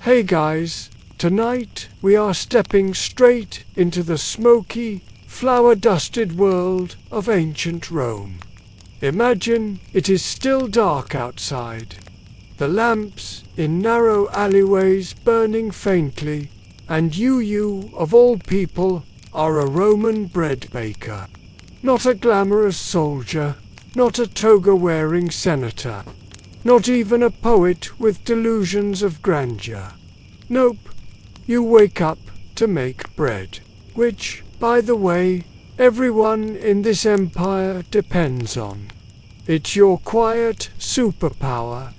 Hey guys, tonight we are stepping straight into the smoky, flour-dusted world of ancient Rome. Imagine it is still dark outside, the lamps in narrow alleyways burning faintly, and you of all people are a Roman bread baker. Not a glamorous soldier, not a toga-wearing senator, not even a poet with delusions of grandeur. Nope, you wake up to make bread, which, by the way, everyone in this empire depends on. It's your quiet superpower.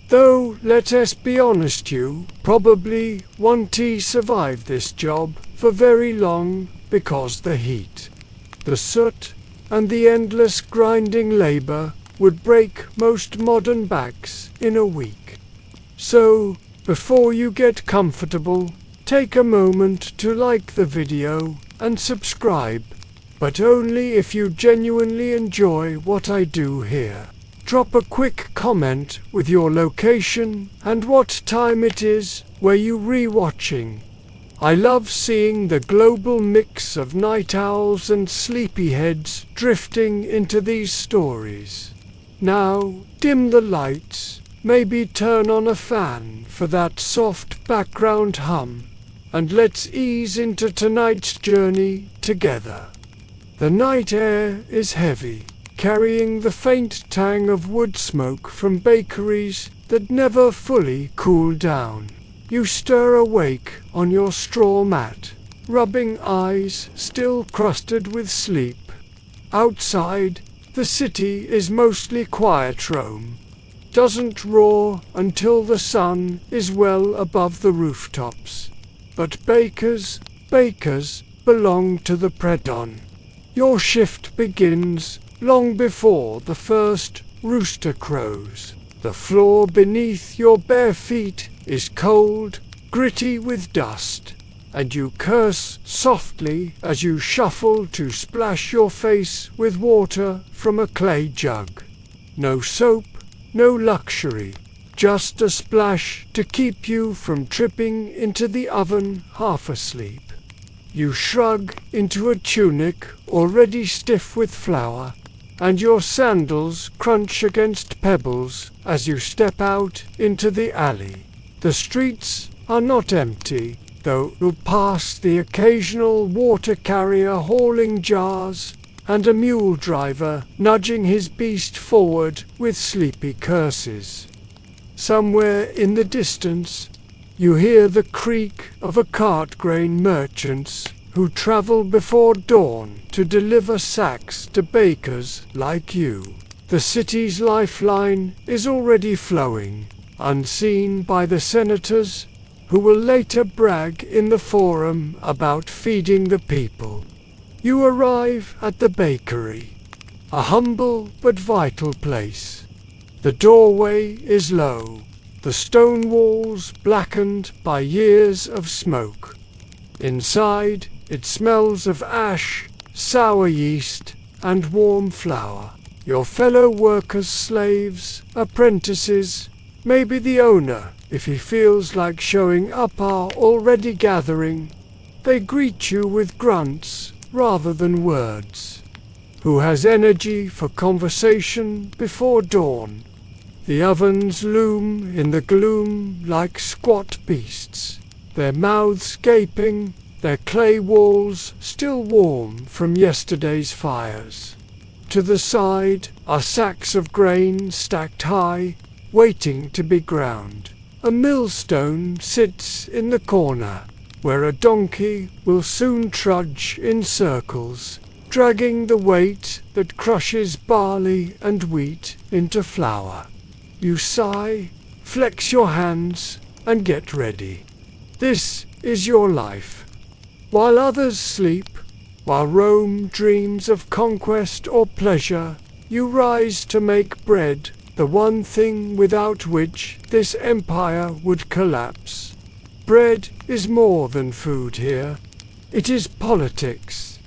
Though, let us be honest, you probably won't survive this job for very long because the heat, the soot, and the endless grinding labor would break most modern backs in a week. So, before you get comfortable, take a moment to like the video and subscribe, but only if you genuinely enjoy what I do here. Drop a quick comment with your location and what time it is where you re-watching. I love seeing the global mix of night owls and sleepyheads drifting into these stories. Now, dim the lights, maybe turn on a fan for that soft background hum, and let's ease into tonight's journey together. The night air is heavy, carrying the faint tang of wood smoke from bakeries that never fully cool down. You stir awake on your straw mat, rubbing eyes still crusted with sleep. Outside, the city is mostly quiet. Rome doesn't roar until the sun is well above the rooftops. But bakers belong to the predon. Your shift begins long before the first rooster crows. The floor beneath your bare feet is cold, gritty with dust, and you curse softly as you shuffle to splash your face with water from a clay jug. No soap, no luxury, just a splash to keep you from tripping into the oven half asleep. You shrug into a tunic already stiff with flour, and your sandals crunch against pebbles as you step out into the alley. The streets are not empty, though you'll pass the occasional water carrier hauling jars and a mule driver nudging his beast forward with sleepy curses. Somewhere in the distance, you hear the creak of a cart grain merchants who travel before dawn to deliver sacks to bakers like you. The city's lifeline is already flowing, unseen by the senators who will later brag in the forum about feeding the people. You arrive at the bakery, a humble but vital place. The doorway is low, the stone walls blackened by years of smoke. Inside, it smells of ash, sour yeast, and warm flour. Your fellow workers, slaves, apprentices, maybe the owner, if he feels like showing up, are already gathering. They greet you with grunts rather than words. Who has energy for conversation before dawn? The ovens loom in the gloom like squat beasts, their mouths gaping, their clay walls still warm from yesterday's fires. To the side are sacks of grain stacked high, waiting to be ground. A millstone sits in the corner, where a donkey will soon trudge in circles, dragging the weight that crushes barley and wheat into flour. You sigh, flex your hands, and get ready. This is your life. While others sleep, while Rome dreams of conquest or pleasure, you rise to make bread, the one thing without which this empire would collapse. Bread is more than food here. It is politics.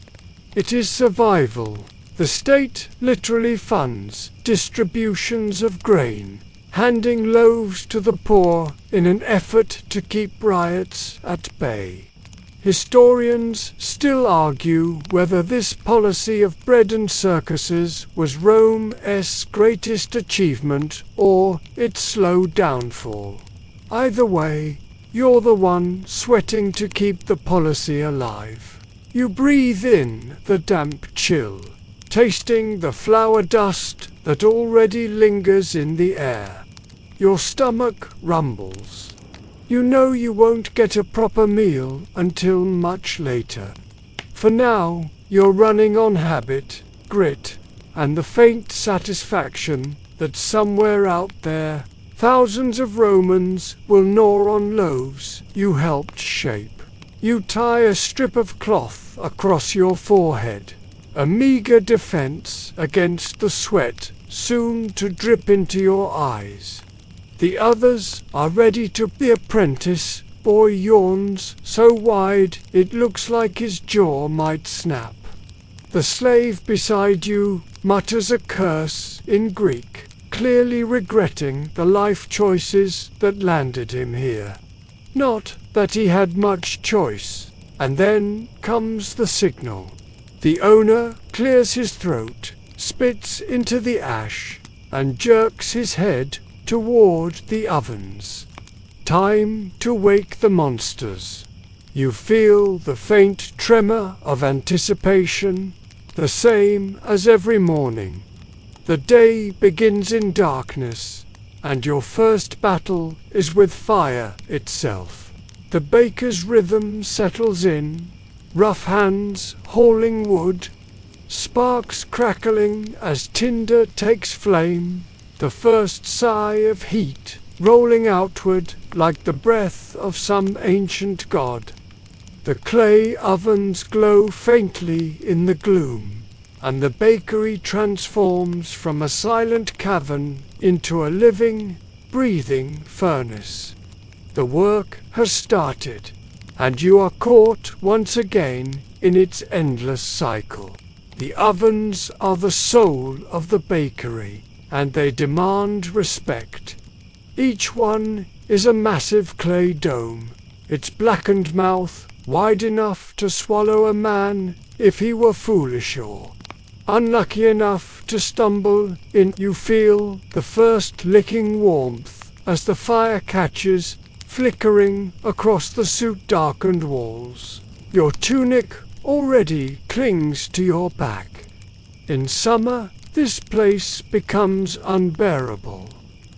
It is survival. The state literally funds distributions of grain, handing loaves to the poor in an effort to keep riots at bay. Historians still argue whether this policy of bread and circuses was Rome's greatest achievement or its slow downfall. Either way, you're the one sweating to keep the policy alive. You breathe in the damp chill, tasting the flour dust that already lingers in the air. Your stomach rumbles. You know you won't get a proper meal until much later. For now, you're running on habit, grit, and the faint satisfaction that somewhere out there, thousands of Romans will gnaw on loaves you helped shape. You tie a strip of cloth across your forehead, a meager defense against the sweat soon to drip into your eyes. The others are ready to. The apprentice boy yawns so wide it looks like his jaw might snap. The slave beside you mutters a curse in Greek, clearly regretting the life choices that landed him here. Not that he had much choice. And then comes the signal. The owner clears his throat, spits into the ash, and jerks his head toward the ovens. Time to wake the monsters. You feel the faint tremor of anticipation, the same as every morning. The day begins in darkness, and your first battle is with fire itself. The baker's rhythm settles in, rough hands hauling wood, sparks crackling as tinder takes flame, the first sigh of heat rolling outward like the breath of some ancient god. The clay ovens glow faintly in the gloom, and the bakery transforms from a silent cavern into a living, breathing furnace. The work has started, and you are caught once again in its endless cycle. The ovens are the soul of the bakery, and they demand respect. Each one is a massive clay dome, its blackened mouth wide enough to swallow a man if he were foolish or unlucky enough to stumble in. You feel the first licking warmth as the fire catches, flickering across the soot-darkened walls. Your tunic already clings to your back. In summer, this place becomes unbearable.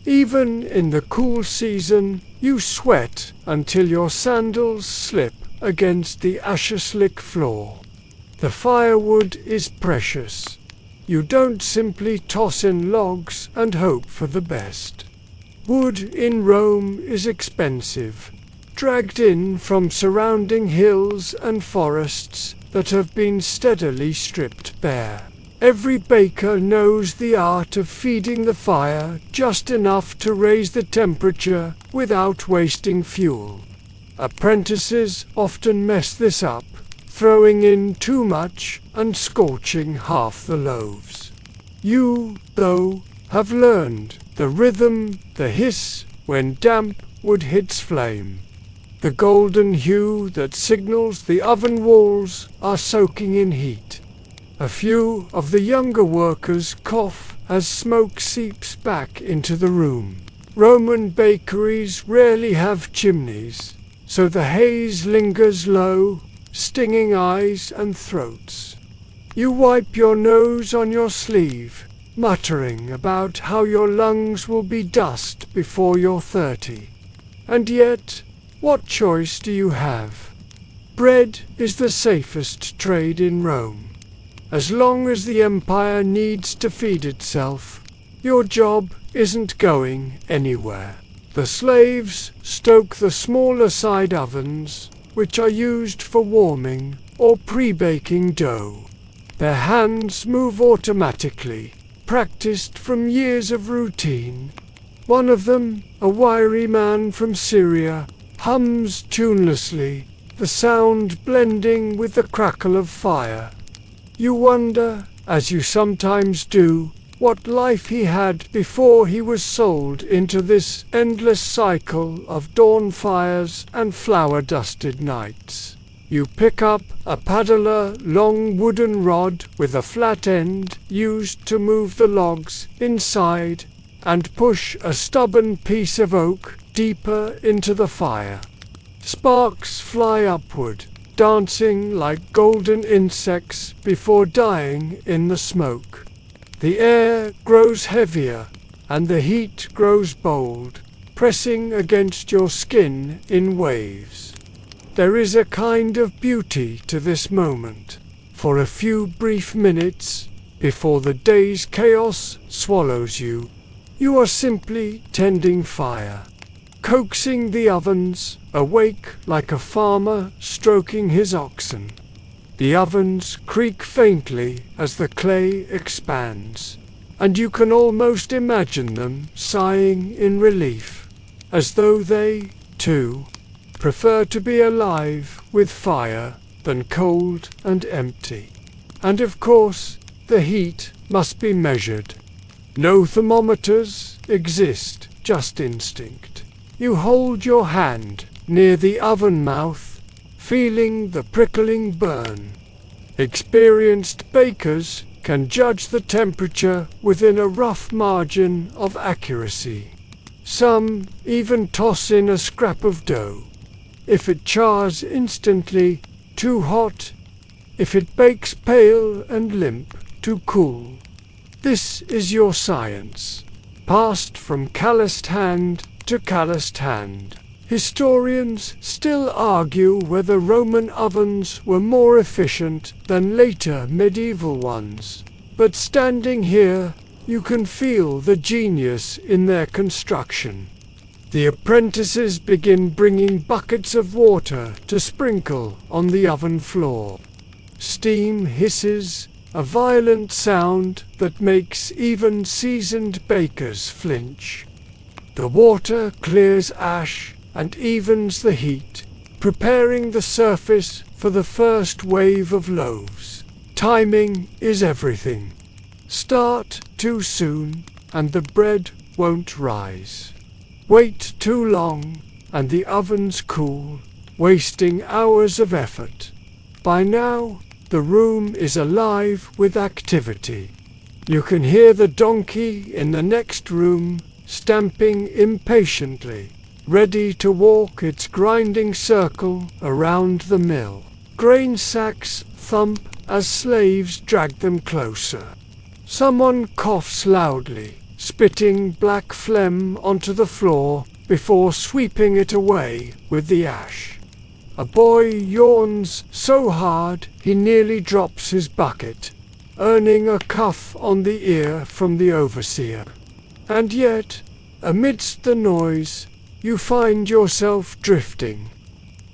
Even in the cool season, you sweat until your sandals slip against the asher-slick floor. The firewood is precious. You don't simply toss in logs and hope for the best. Wood in Rome is expensive, dragged in from surrounding hills and forests that have been steadily stripped bare. Every baker knows the art of feeding the fire just enough to raise the temperature without wasting fuel. Apprentices often mess this up, throwing in too much and scorching half the loaves. You, though, have learned the rhythm, the hiss when damp wood hits flame. The golden hue that signals the oven walls are soaking in heat. A few of the younger workers cough as smoke seeps back into the room. Roman bakeries rarely have chimneys, so the haze lingers low, stinging eyes and throats. You wipe your nose on your sleeve, muttering about how your lungs will be dust before you're 30. And yet, what choice do you have? Bread is the safest trade in Rome. As long as the empire needs to feed itself, your job isn't going anywhere. The slaves stoke the smaller side ovens, which are used for warming or pre-baking dough. Their hands move automatically, practiced from years of routine. One of them, a wiry man from Syria, hums tunelessly, the sound blending with the crackle of fire. You wonder, as you sometimes do, what life he had before he was sold into this endless cycle of dawn fires and flower-dusted nights. You pick up a paddler long wooden rod with a flat end used to move the logs inside and push a stubborn piece of oak deeper into the fire. Sparks fly upward, dancing like golden insects before dying in the smoke. The air grows heavier and the heat grows bold, pressing against your skin in waves. There is a kind of beauty to this moment. For a few brief minutes, before the day's chaos swallows you, you are simply tending fire, coaxing the ovens awake like a farmer stroking his oxen. The ovens creak faintly as the clay expands, and you can almost imagine them sighing in relief, as though they, too, prefer to be alive with fire than cold and empty. And of course, the heat must be measured. No thermometers exist, just instinct. You hold your hand near the oven mouth, feeling the prickling burn. Experienced bakers can judge the temperature within a rough margin of accuracy. Some even toss in a scrap of dough. If it chars instantly, too hot. If it bakes pale and limp, too cool. This is your science, passed from calloused hand to calloused hand. Historians still argue whether Roman ovens were more efficient than later medieval ones, but standing here, you can feel the genius in their construction. The apprentices begin bringing buckets of water to sprinkle on the oven floor. Steam hisses, a violent sound that makes even seasoned bakers flinch. The water clears ash and evens the heat, preparing the surface for the first wave of loaves. Timing is everything. Start too soon, and the bread won't rise. Wait too long, and the oven's cool, wasting hours of effort. By now, the room is alive with activity. You can hear the donkey in the next room stamping impatiently, ready to walk its grinding circle around the mill. Grain sacks thump as slaves drag them closer. Someone coughs loudly, spitting black phlegm onto the floor before sweeping it away with the ash. A boy yawns so hard he nearly drops his bucket, earning a cuff on the ear from the overseer. And yet, amidst the noise, you find yourself drifting.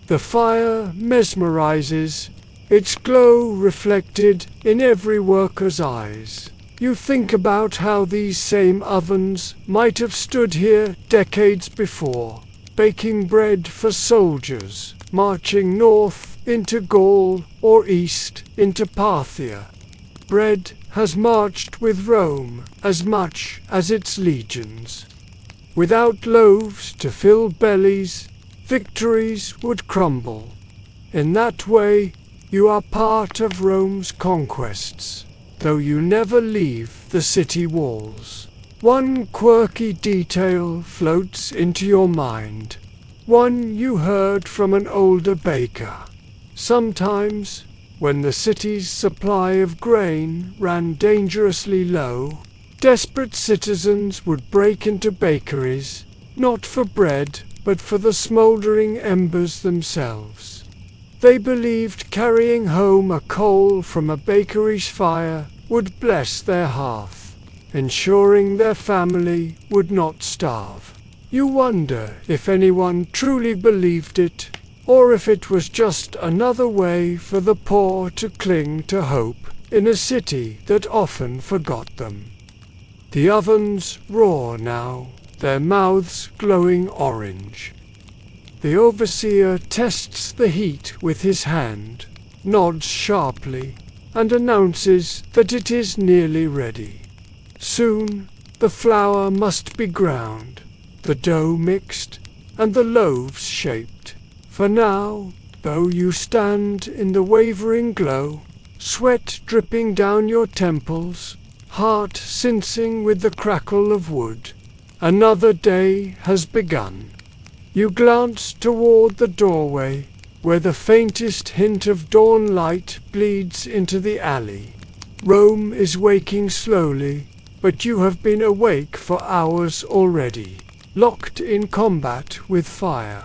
The fire mesmerizes, its glow reflected in every worker's eyes. You think about how these same ovens might have stood here decades before, baking bread for soldiers, marching north into Gaul or east into Parthia. Bread has marched with Rome as much as its legions. Without loaves to fill bellies, victories would crumble. In that way, you are part of Rome's conquests, though you never leave the city walls. One quirky detail floats into your mind, one you heard from an older baker. Sometimes, when the city's supply of grain ran dangerously low, desperate citizens would break into bakeries, not for bread, but for the smoldering embers themselves. They believed carrying home a coal from a bakery's fire would bless their hearth, ensuring their family would not starve. You wonder if anyone truly believed it, or if it was just another way for the poor to cling to hope in a city that often forgot them. The ovens roar now, their mouths glowing orange. The overseer tests the heat with his hand, nods sharply, and announces that it is nearly ready. Soon the flour must be ground, the dough mixed, and the loaves shaped. For now, though you stand in the wavering glow, sweat dripping down your temples, heart sensing with the crackle of wood, another day has begun. You glance toward the doorway, where the faintest hint of dawn light bleeds into the alley. Rome is waking slowly, but you have been awake for hours already, locked in combat with fire,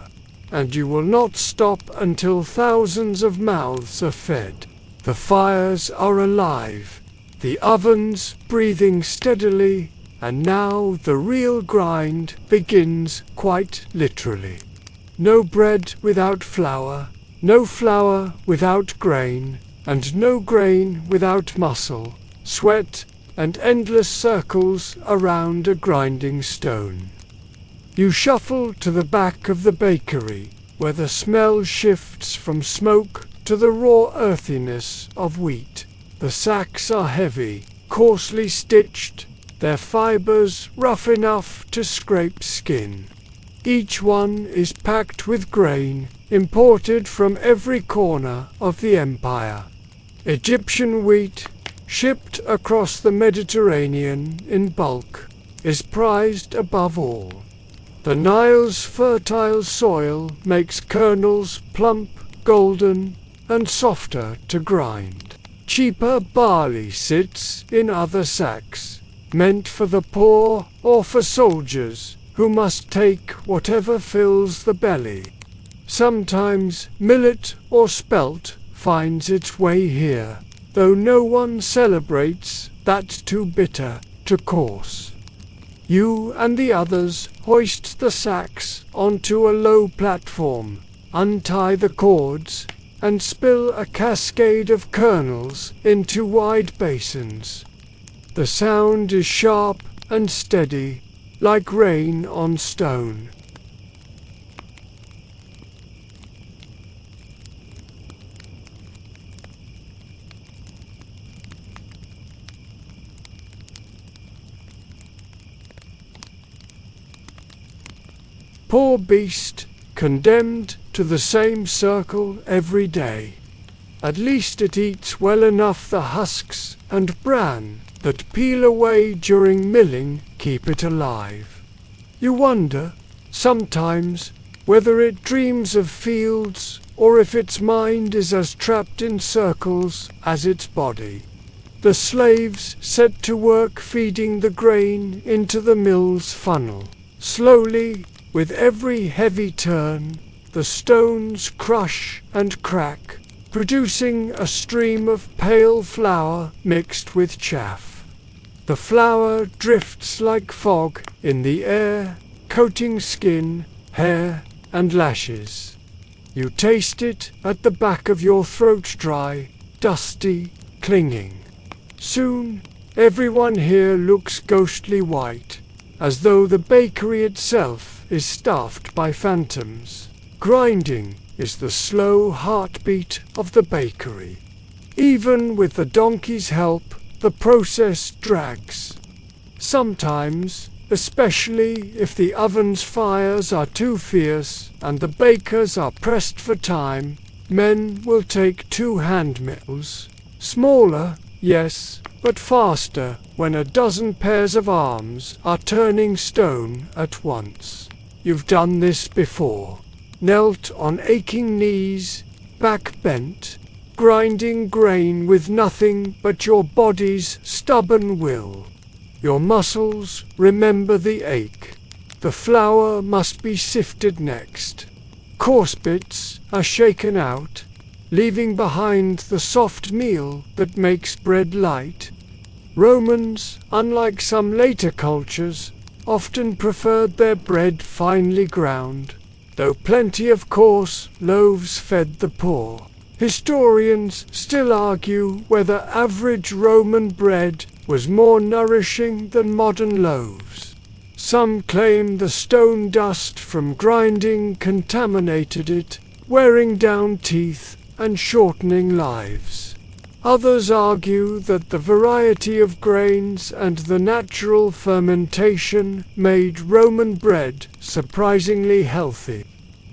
and you will not stop until thousands of mouths are fed. The fires are alive, the ovens breathing steadily, and now the real grind begins quite literally. No bread without flour, no flour without grain, and no grain without muscle, sweat, and endless circles around a grinding stone. You shuffle to the back of the bakery, where the smell shifts from smoke to the raw earthiness of wheat. The sacks are heavy, coarsely stitched, their fibers rough enough to scrape skin. Each one is packed with grain, imported from every corner of the empire. Egyptian wheat, shipped across the Mediterranean in bulk, is prized above all. The Nile's fertile soil makes kernels plump, golden, and softer to grind. Cheaper barley sits in other sacks, meant for the poor or for soldiers who must take whatever fills the belly. Sometimes millet or spelt finds its way here, though no one celebrates that's too bitter to course. You and the others hoist the sacks onto a low platform, untie the cords, and spill a cascade of kernels into wide basins. The sound is sharp and steady, like rain on stone. Poor beast, condemned to the same circle every day. At least it eats well enough the husks and bran that peel away during milling keep it alive. You wonder, sometimes, whether it dreams of fields or if its mind is as trapped in circles as its body. The slaves set to work feeding the grain into the mill's funnel. Slowly, with every heavy turn, the stones crush and crack, producing a stream of pale flour mixed with chaff. The flour drifts like fog in the air, coating skin, hair, and lashes. You taste it at the back of your throat dry, dusty, clinging. Soon, everyone here looks ghostly white, as though the bakery itself is staffed by phantoms. Grinding is the slow heartbeat of the bakery. Even with the donkey's help, the process drags. Sometimes, especially if the oven's fires are too fierce and the bakers are pressed for time, men will take 2 hand mills. Smaller, yes, but faster when a dozen pairs of arms are turning stone at once. You've done this before. Knelt on aching knees, back bent, grinding grain with nothing but your body's stubborn will. Your muscles remember the ache. The flour must be sifted next. Coarse bits are shaken out, leaving behind the soft meal that makes bread light. Romans, unlike some later cultures, often preferred their bread finely ground, though plenty of coarse loaves fed the poor. Historians still argue whether average Roman bread was more nourishing than modern loaves. Some claim the stone dust from grinding contaminated it, wearing down teeth and shortening lives. Others argue that the variety of grains and the natural fermentation made Roman bread surprisingly healthy.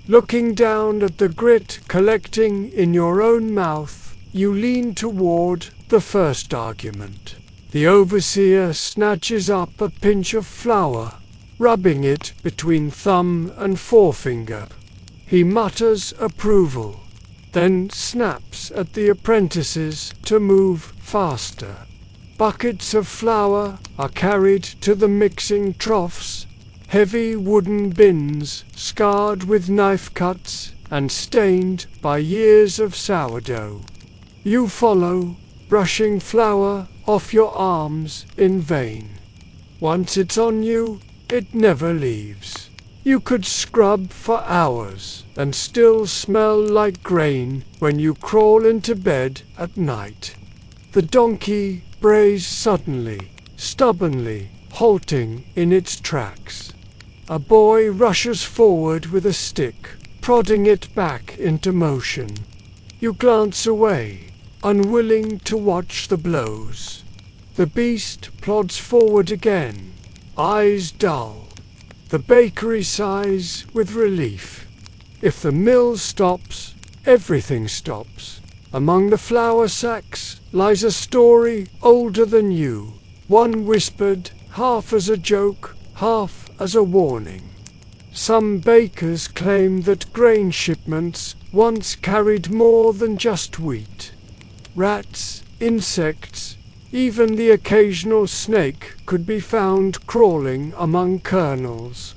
Looking down at the grit collecting in your own mouth, you lean toward the first argument. The overseer snatches up a pinch of flour, rubbing it between thumb and forefinger. He mutters approval, then snaps at the apprentices to move faster. Buckets of flour are carried to the mixing troughs, heavy wooden bins scarred with knife cuts and stained by years of sourdough. You follow, brushing flour off your arms in vain. Once it's on you, it never leaves. You could scrub for hours and still smell like grain when you crawl into bed at night. The donkey brays suddenly, stubbornly, halting in its tracks. A boy rushes forward with a stick, prodding it back into motion. You glance away, unwilling to watch the blows. The beast plods forward again, eyes dull. The bakery sighs with relief. If the mill stops, everything stops. Among the flour sacks lies a story older than you, one whispered half as a joke, half as a warning. Some bakers claim that grain shipments once carried more than just wheat. Rats, insects, even the occasional snake could be found crawling among kernels.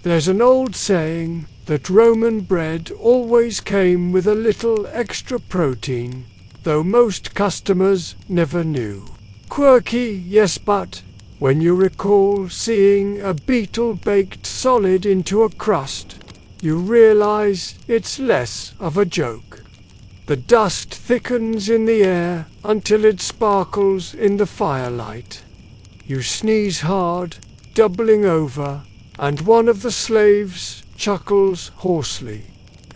There's an old saying that Roman bread always came with a little extra protein, though most customers never knew. Quirky, yes, but when you recall seeing a beetle baked solid into a crust, you realize it's less of a joke. The dust thickens in the air until it sparkles in the firelight. You sneeze hard, doubling over, and one of the slaves chuckles hoarsely.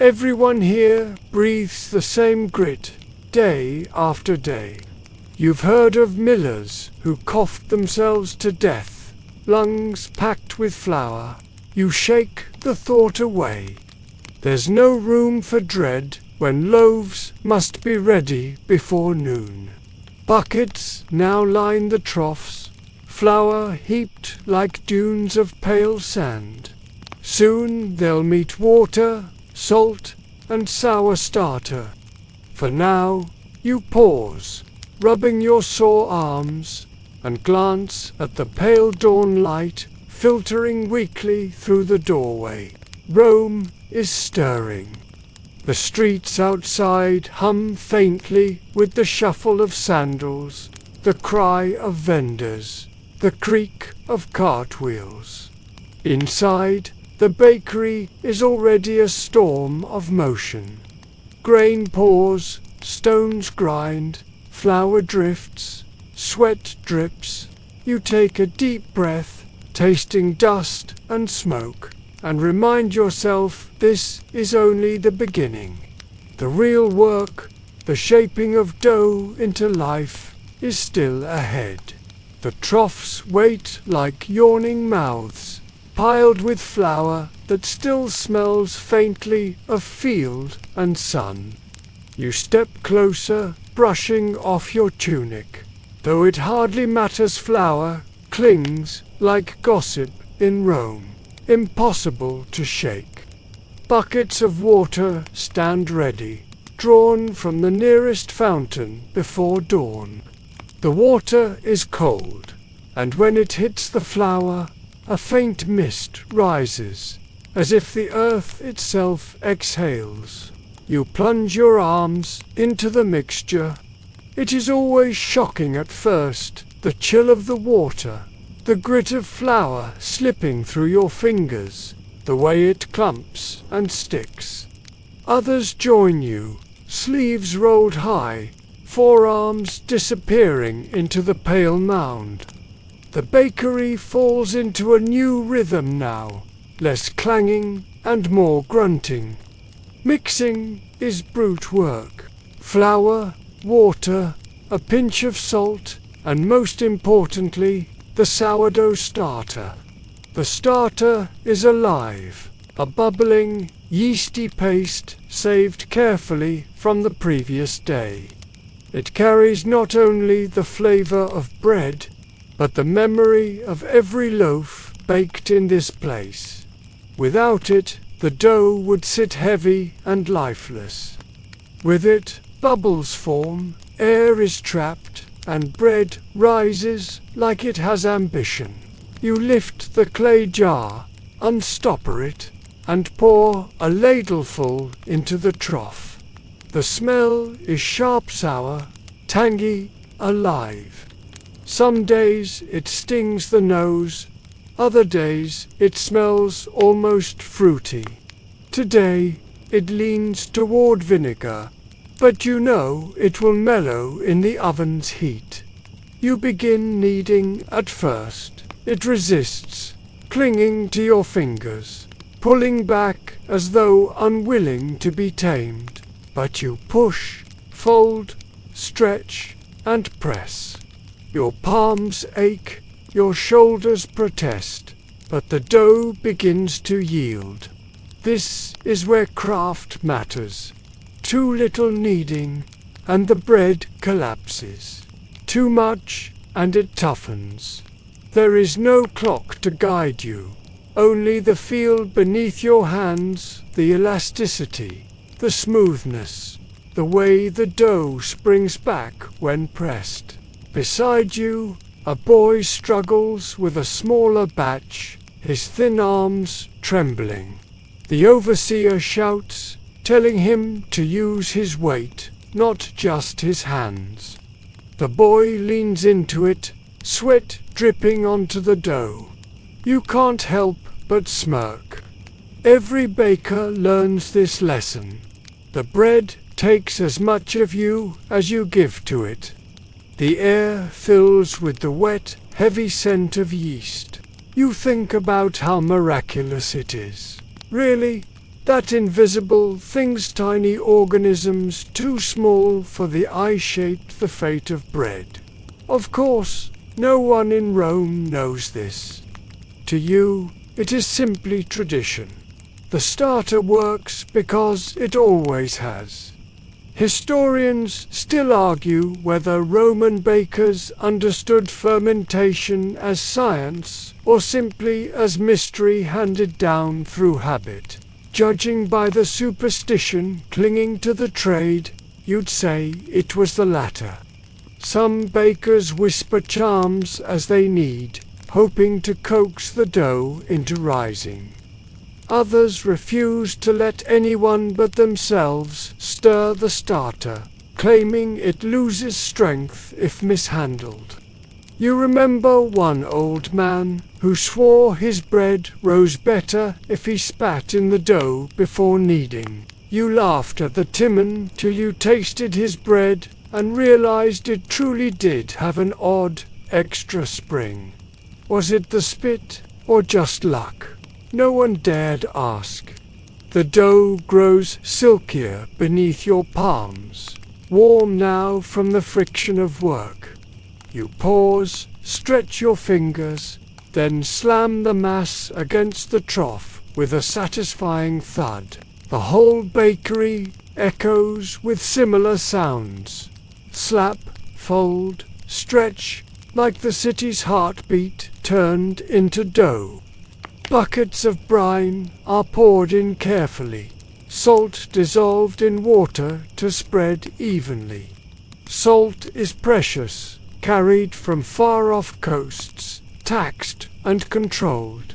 Everyone here breathes the same grit, day after day. You've heard of millers who coughed themselves to death, lungs packed with flour. You shake the thought away. There's no room for dread when loaves must be ready before noon. Buckets now line the troughs, flour heaped like dunes of pale sand. Soon they'll meet water, salt, and sour starter. For now, you pause, rubbing your sore arms, and glance at the pale dawn light filtering weakly through the doorway. Rome is stirring. The streets outside hum faintly with the shuffle of sandals, the cry of vendors, the creak of cartwheels. Inside, the bakery is already a storm of motion. Grain pours, stones grind, flour drifts, sweat drips. You take a deep breath, tasting dust and smoke, and remind yourself this is only the beginning. The real work, the shaping of dough into life, is still ahead. The troughs wait like yawning mouths, piled with flour that still smells faintly of field and sun. You step closer, brushing off your tunic. Though it hardly matters, flour clings like gossip in Rome, impossible to shake. Buckets of water stand ready, drawn from the nearest fountain before dawn. The water is cold, and when it hits the flour, a faint mist rises, as if the earth itself exhales. You plunge your arms into the mixture. It is always shocking at first, the chill of the water, the grit of flour slipping through your fingers, the way it clumps and sticks. Others join you, sleeves rolled high, forearms disappearing into the pale mound. The bakery falls into a new rhythm now, less clanging and more grunting. Mixing is brute work. Flour, water, a pinch of salt, and most importantly, the sourdough starter. The starter is alive, a bubbling, yeasty paste saved carefully from the previous day. It carries not only the flavor of bread, but the memory of every loaf baked in this place. Without it, the dough would sit heavy and lifeless. With it, bubbles form, air is trapped, and bread rises like it has ambition. You lift the clay jar, unstopper it, and pour a ladleful into the trough. The smell is sharp sour, tangy, alive. Some days it stings the nose, other days it smells almost fruity. Today it leans toward vinegar, but you know it will mellow in the oven's heat. You begin kneading at first. It resists, clinging to your fingers, pulling back as though unwilling to be tamed. But you push, fold, stretch, and press. Your palms ache, your shoulders protest, but the dough begins to yield. This is where craft matters. Too little kneading, and the bread collapses. Too much, and it toughens. There is no clock to guide you, only the feel beneath your hands, the elasticity, the smoothness, the way the dough springs back when pressed. Beside you, a boy struggles with a smaller batch, his thin arms trembling. The overseer shouts, telling him to use his weight, not just his hands. The boy leans into it, sweat dripping onto the dough. You can't help but smirk. Every baker learns this lesson. The bread takes as much of you as you give to it. The air fills with the wet, heavy scent of yeast. You think about how miraculous it is. Really, that invisible thing's tiny organisms too small for the eye shaped the fate of bread. Of course, no one in Rome knows this. To you, it is simply tradition. The starter works because it always has. Historians still argue whether Roman bakers understood fermentation as science or simply as mystery handed down through habit. Judging by the superstition clinging to the trade, you'd say it was the latter. Some bakers whisper charms as they knead, hoping to coax the dough into rising. Others refuse to let anyone but themselves stir the starter, claiming it loses strength if mishandled. You remember one old man who swore his bread rose better if he spat in the dough before kneading. You laughed at the Timon till you tasted his bread and realized it truly did have an odd, extra spring. Was it the spit or just luck? No one dared ask. The dough grows silkier beneath your palms, warm now from the friction of work. You pause, stretch your fingers, then slam the mass against the trough with a satisfying thud. The whole bakery echoes with similar sounds. Slap, fold, stretch, like the city's heartbeat turned into dough. Buckets of brine are poured in carefully, salt dissolved in water to spread evenly. Salt is precious, carried from far-off coasts, taxed and controlled.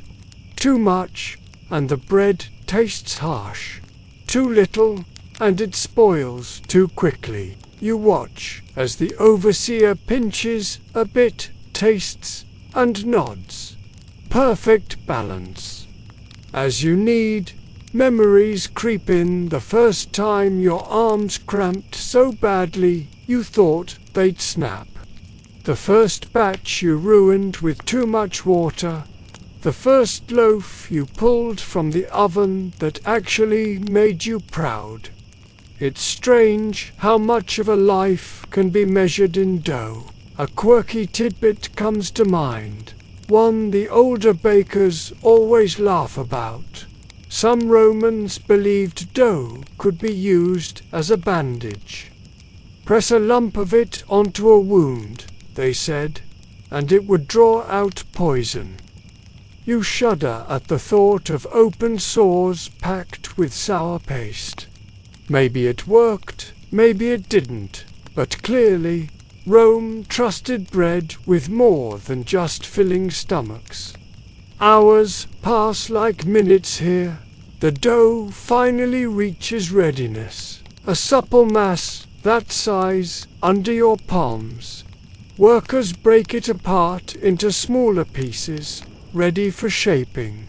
Too much, and the bread tastes harsh. Too little, and it spoils too quickly. You watch as the overseer pinches a bit, tastes, and nods. Perfect balance. As you knead, memories creep in the first time your arms cramped so badly you thought they'd snap. The first batch you ruined with too much water. The first loaf you pulled from the oven that actually made you proud. It's strange how much of a life can be measured in dough. A quirky tidbit comes to mind, one the older bakers always laugh about. Some Romans believed dough could be used as a bandage. Press a lump of it onto a wound, they said, and it would draw out poison. You shudder at the thought of open sores packed with sour paste. Maybe it worked, maybe it didn't, but clearly Rome trusted bread with more than just filling stomachs. Hours pass like minutes here. The dough finally reaches readiness, a supple mass that size under your palms. Workers break it apart into smaller pieces, ready for shaping.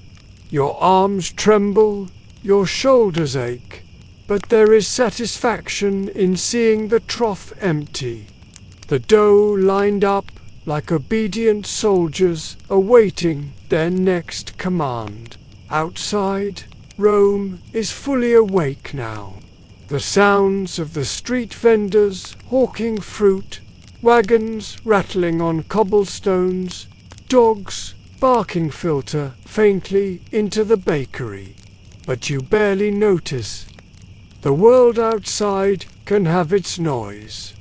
Your arms tremble, your shoulders ache, but there is satisfaction in seeing the trough empty. The dough lined up like obedient soldiers awaiting their next command. Outside, Rome is fully awake now. The sounds of the street vendors hawking fruit, wagons rattling on cobblestones, dogs barking filter faintly into the bakery. But you barely notice. The world outside can have its noise.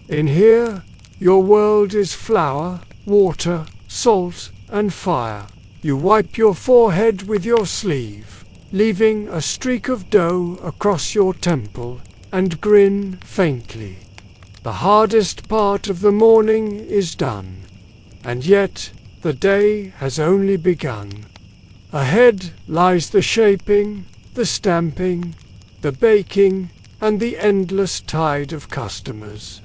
In here, your world is flour, water, salt, and fire. You wipe your forehead with your sleeve, leaving a streak of dough across your temple, and grin faintly. The hardest part of the morning is done, and yet the day has only begun. Ahead lies the shaping, the stamping, the baking, and the endless tide of customers.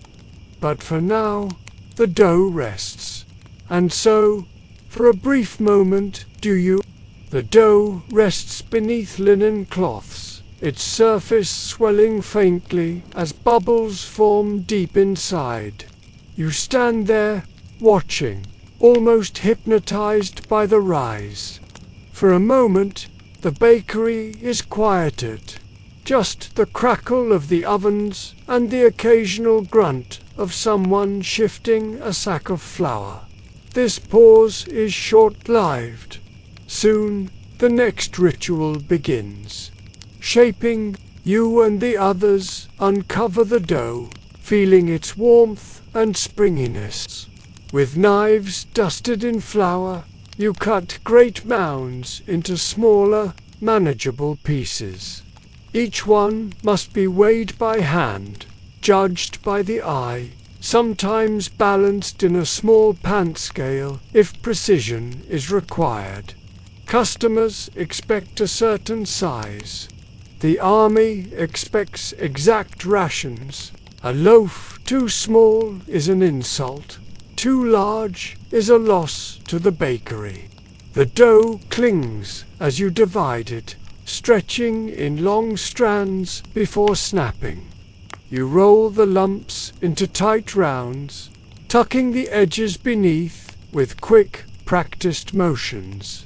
But for now, the dough rests. And so, for a brief moment, the dough rests beneath linen cloths, its surface swelling faintly as bubbles form deep inside. You stand there, watching, almost hypnotized by the rise. For a moment, the bakery is quieted. Just the crackle of the ovens and the occasional grunt of someone shifting a sack of flour. This pause is short-lived. Soon, the next ritual begins. Shaping, you and the others uncover the dough, feeling its warmth and springiness. With knives dusted in flour, you cut great mounds into smaller, manageable pieces. Each one must be weighed by hand, judged by the eye, sometimes balanced in a small pant scale if precision is required. Customers expect a certain size. The army expects exact rations. A loaf too small is an insult. Too large is a loss to the bakery. The dough clings as you divide it, stretching in long strands before snapping. You roll the lumps into tight rounds, tucking the edges beneath with quick, practiced motions.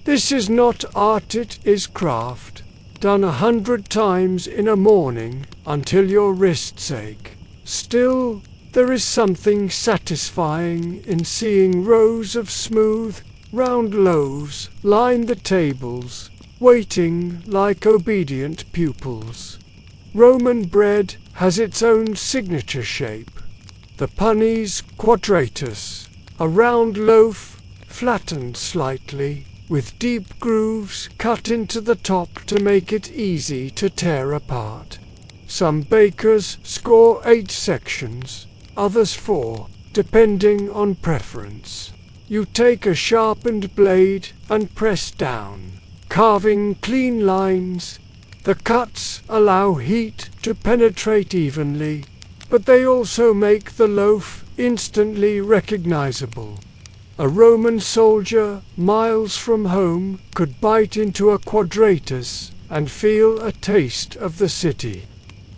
This is not art, it is craft, done 100 times in a morning until your wrists ache. Still, there is something satisfying in seeing rows of smooth, round loaves line the tables, waiting like obedient pupils. Roman bread has its own signature shape, the punnies quadratus, a round loaf, flattened slightly, with deep grooves cut into the top to make it easy to tear apart. Some bakers score 8 sections, others 4, depending on preference. You take a sharpened blade and press down, carving clean lines. The cuts allow heat to penetrate evenly, but they also make the loaf instantly recognizable. A Roman soldier miles from home could bite into a quadratus and feel a taste of the city.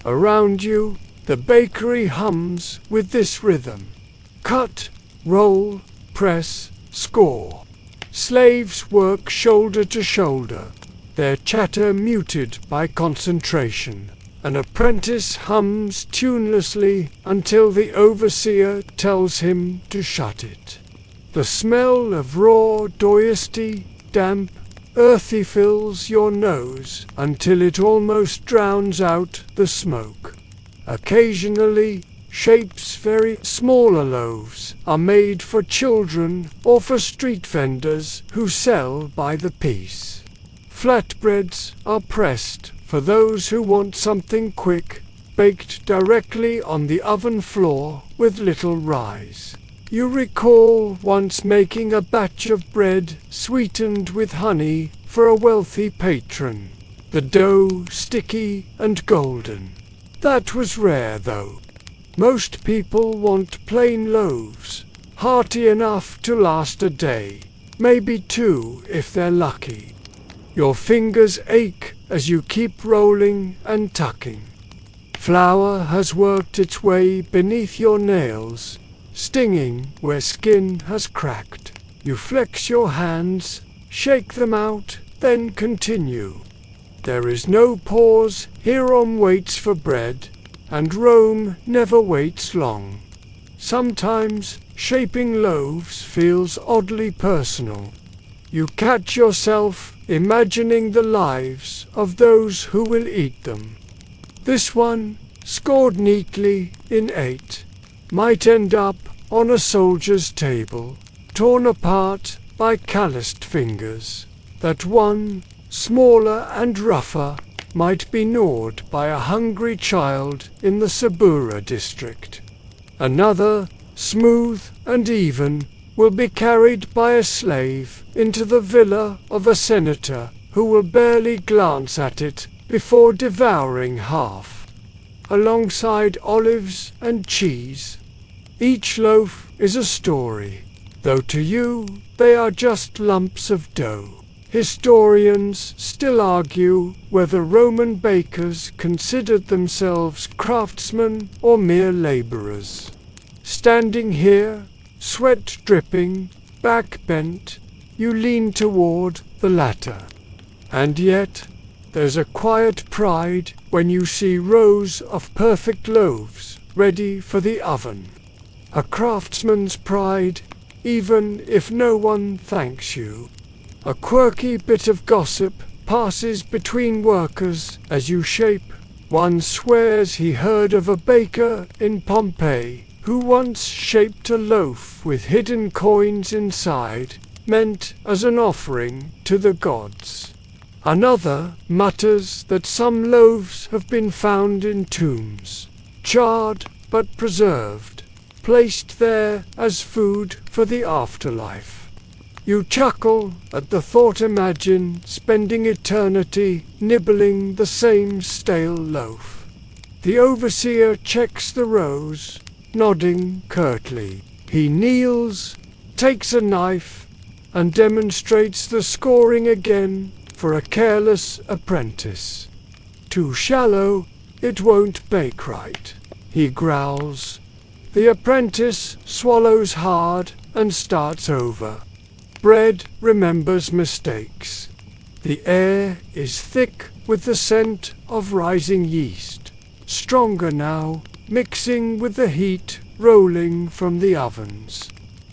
Around you, the bakery hums with this rhythm. Cut, roll, press, score. Slaves work shoulder to shoulder, their chatter muted by concentration. An apprentice hums tunelessly until the overseer tells him to shut it. The smell of raw doyesty, damp, earthy fills your nose until it almost drowns out the smoke. Occasionally, shapes very smaller loaves are made for children or for street vendors who sell by the piece. Flatbreads are pressed for those who want something quick, baked directly on the oven floor with little rise. You recall once making a batch of bread sweetened with honey for a wealthy patron, the dough sticky and golden. That was rare though. Most people want plain loaves, hearty enough to last a day, maybe two if they're lucky. Your fingers ache as you keep rolling and tucking. Flour has worked its way beneath your nails, stinging where skin has cracked. You flex your hands, shake them out, then continue. There is no pause, Hiram waits for bread, and Rome never waits long. Sometimes shaping loaves feels oddly personal. You catch yourself imagining the lives of those who will eat them. This one, scored neatly in 8, might end up on a soldier's table, torn apart by calloused fingers. That one, smaller and rougher, might be gnawed by a hungry child in the Sabura district. Another, smooth and even, will be carried by a slave into the villa of a senator who will barely glance at it before devouring half. Alongside olives and cheese, each loaf is a story, though to you they are just lumps of dough. Historians still argue whether Roman bakers considered themselves craftsmen or mere laborers. Standing here, sweat dripping, back bent, you lean toward the latter. And yet, there's a quiet pride when you see rows of perfect loaves ready for the oven. A craftsman's pride, even if no one thanks you. A quirky bit of gossip passes between workers as you shape. One swears he heard of a baker in Pompeii who once shaped a loaf with hidden coins inside, meant as an offering to the gods. Another mutters that some loaves have been found in tombs, charred but preserved, placed there as food for the afterlife. You chuckle at the thought, imagine spending eternity nibbling the same stale loaf. The overseer checks the rows, nodding curtly. He kneels, takes a knife, and demonstrates the scoring again for a careless apprentice. Too shallow, it won't bake right, he growls. The apprentice swallows hard and starts over. Bread remembers mistakes. The air is thick with the scent of rising yeast, stronger now, mixing with the heat rolling from the ovens.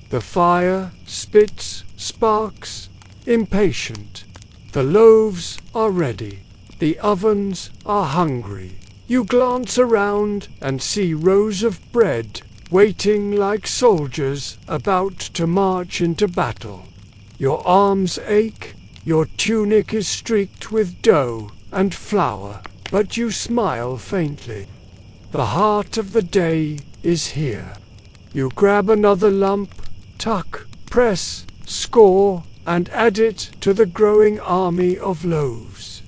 The fire spits sparks, impatient. The loaves are ready. The ovens are hungry. You glance around and see rows of bread waiting like soldiers about to march into battle. Your arms ache, your tunic is streaked with dough and flour, but you smile faintly. The heart of the day is here. You grab another lump, tuck, press, score, and add it to the growing army of loaves.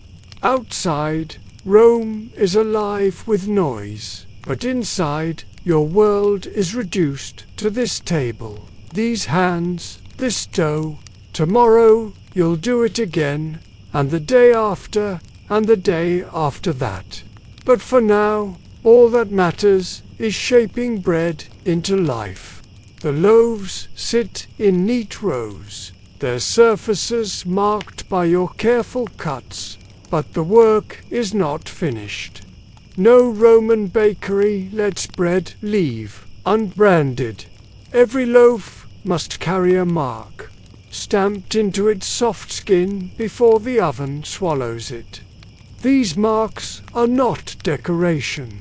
Outside, Rome is alive with noise, but inside, your world is reduced to this table, these hands, this dough. Tomorrow you'll do it again, and the day after, and the day after that. But for now, all that matters is shaping bread into life. The loaves sit in neat rows, their surfaces marked by your careful cuts, but the work is not finished. No Roman bakery lets bread leave unbranded. Every loaf must carry a mark, stamped into its soft skin before the oven swallows it. These marks are not decoration.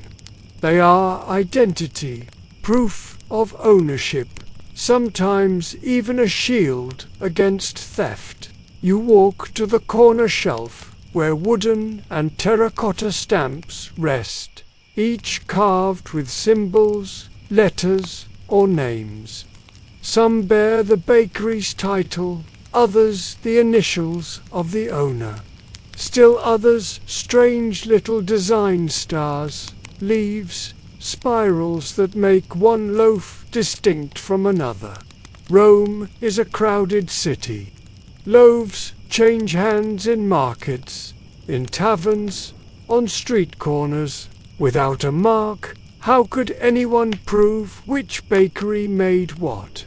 They are identity, proof of ownership, sometimes even a shield against theft. You walk to the corner shelf where wooden and terracotta stamps rest, each carved with symbols, letters, or names. Some bear the bakery's title, others the initials of the owner. Still others strange little design stars, leaves, spirals that make one loaf distinct from another. Rome is a crowded city. Loaves change hands in markets, in taverns, on street corners. Without a mark, how could anyone prove which bakery made what?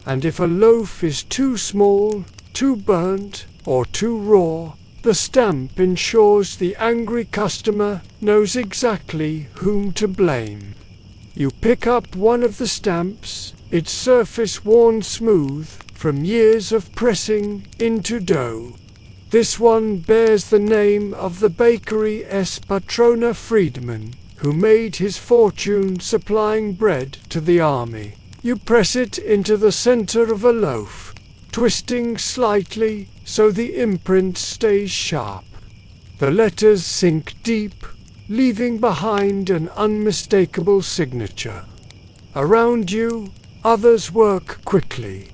And if a loaf is too small, too burnt, or too raw, the stamp ensures the angry customer knows exactly whom to blame. You pick up one of the stamps, its surface worn smooth from years of pressing into dough. This one bears the name of the bakery's patrona Friedman, who made his fortune supplying bread to the army. You press it into the center of a loaf, twisting slightly so the imprint stays sharp. The letters sink deep, leaving behind an unmistakable signature. Around you, others work quickly.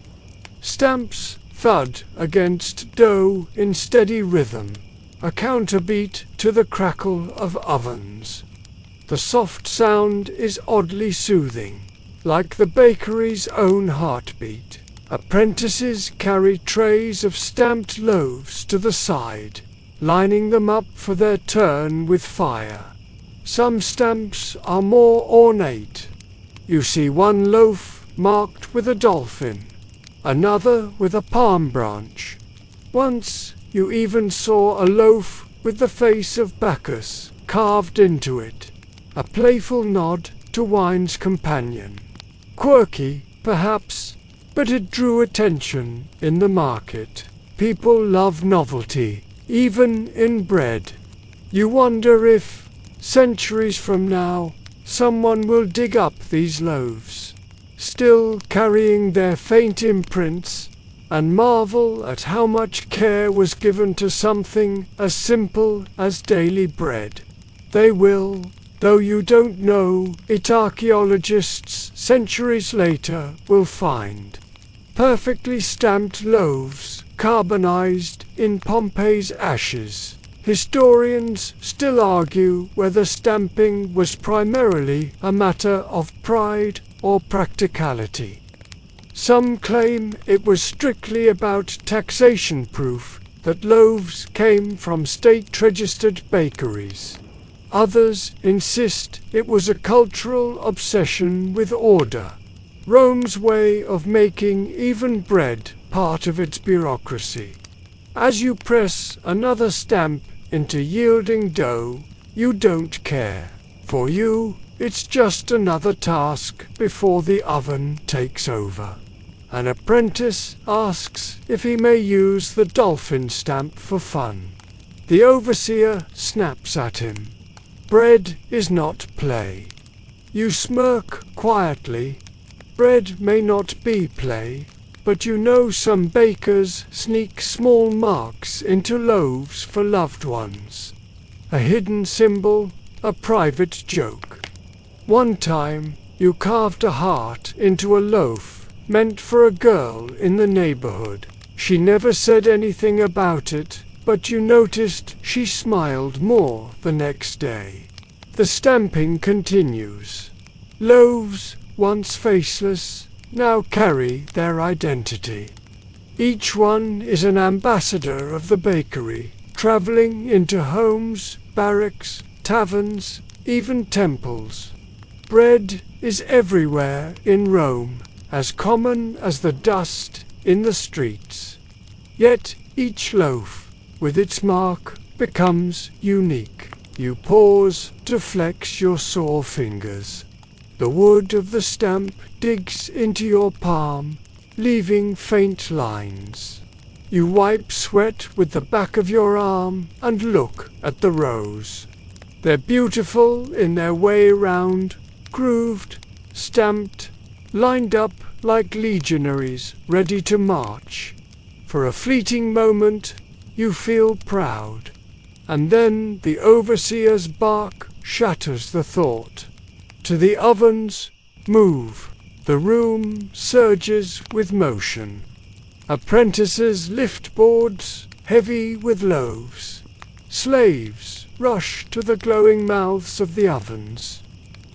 Stamps thud against dough in steady rhythm, a counterbeat to the crackle of ovens. The soft sound is oddly soothing, like the bakery's own heartbeat. Apprentices carry trays of stamped loaves to the side, lining them up for their turn with fire. Some stamps are more ornate. You see one loaf marked with a dolphin, another with a palm branch. Once you even saw a loaf with the face of Bacchus carved into it, a playful nod to wine's companion. Quirky, perhaps, but it drew attention in the market. People love novelty, even in bread. You wonder if, centuries from now, someone will dig up these loaves, still carrying their faint imprints, and marvel at how much care was given to something as simple as daily bread. They will, though you don't know it. Archaeologists centuries later will find perfectly stamped loaves carbonized in Pompeii's ashes. Historians still argue whether stamping was primarily a matter of pride or practicality. Some claim it was strictly about taxation, proof that loaves came from state-registered bakeries. Others insist it was a cultural obsession with order, Rome's way of making even bread part of its bureaucracy. As you press another stamp into yielding dough, you don't care. For you, it's just another task before the oven takes over. An apprentice asks if he may use the dolphin stamp for fun. The overseer snaps at him. Bread is not play. You smirk quietly. Bread may not be play, but you know some bakers sneak small marks into loaves for loved ones. A hidden symbol, a private joke. One time, you carved a heart into a loaf meant for a girl in the neighborhood. She never said anything about it, but you noticed she smiled more the next day. The stamping continues. Loaves, once faceless, now carry their identity. Each one is an ambassador of the bakery, traveling into homes, barracks, taverns, even temples. Bread is everywhere in Rome, as common as the dust in the streets. Yet each loaf, with its mark, becomes unique. You pause to flex your sore fingers. The wood of the stamp digs into your palm, leaving faint lines. You wipe sweat with the back of your arm and look at the rows. They're beautiful in their way round, grooved, stamped, lined up like legionaries ready to march. For a fleeting moment, you feel proud, and then the overseer's bark shatters the thought. To the ovens, move. The room surges with motion. Apprentices lift boards heavy with loaves. Slaves rush to the glowing mouths of the ovens.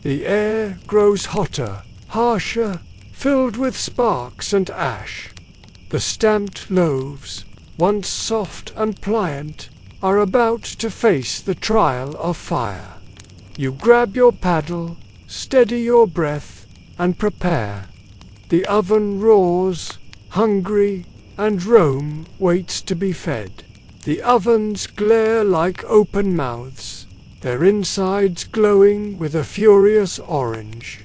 The air grows hotter, harsher, filled with sparks and ash. The stamped loaves, once soft and pliant, are about to face the trial of fire. You grab your paddle, steady your breath, and prepare. The oven roars, hungry, and Rome waits to be fed. The ovens glare like open mouths, their insides glowing with a furious orange.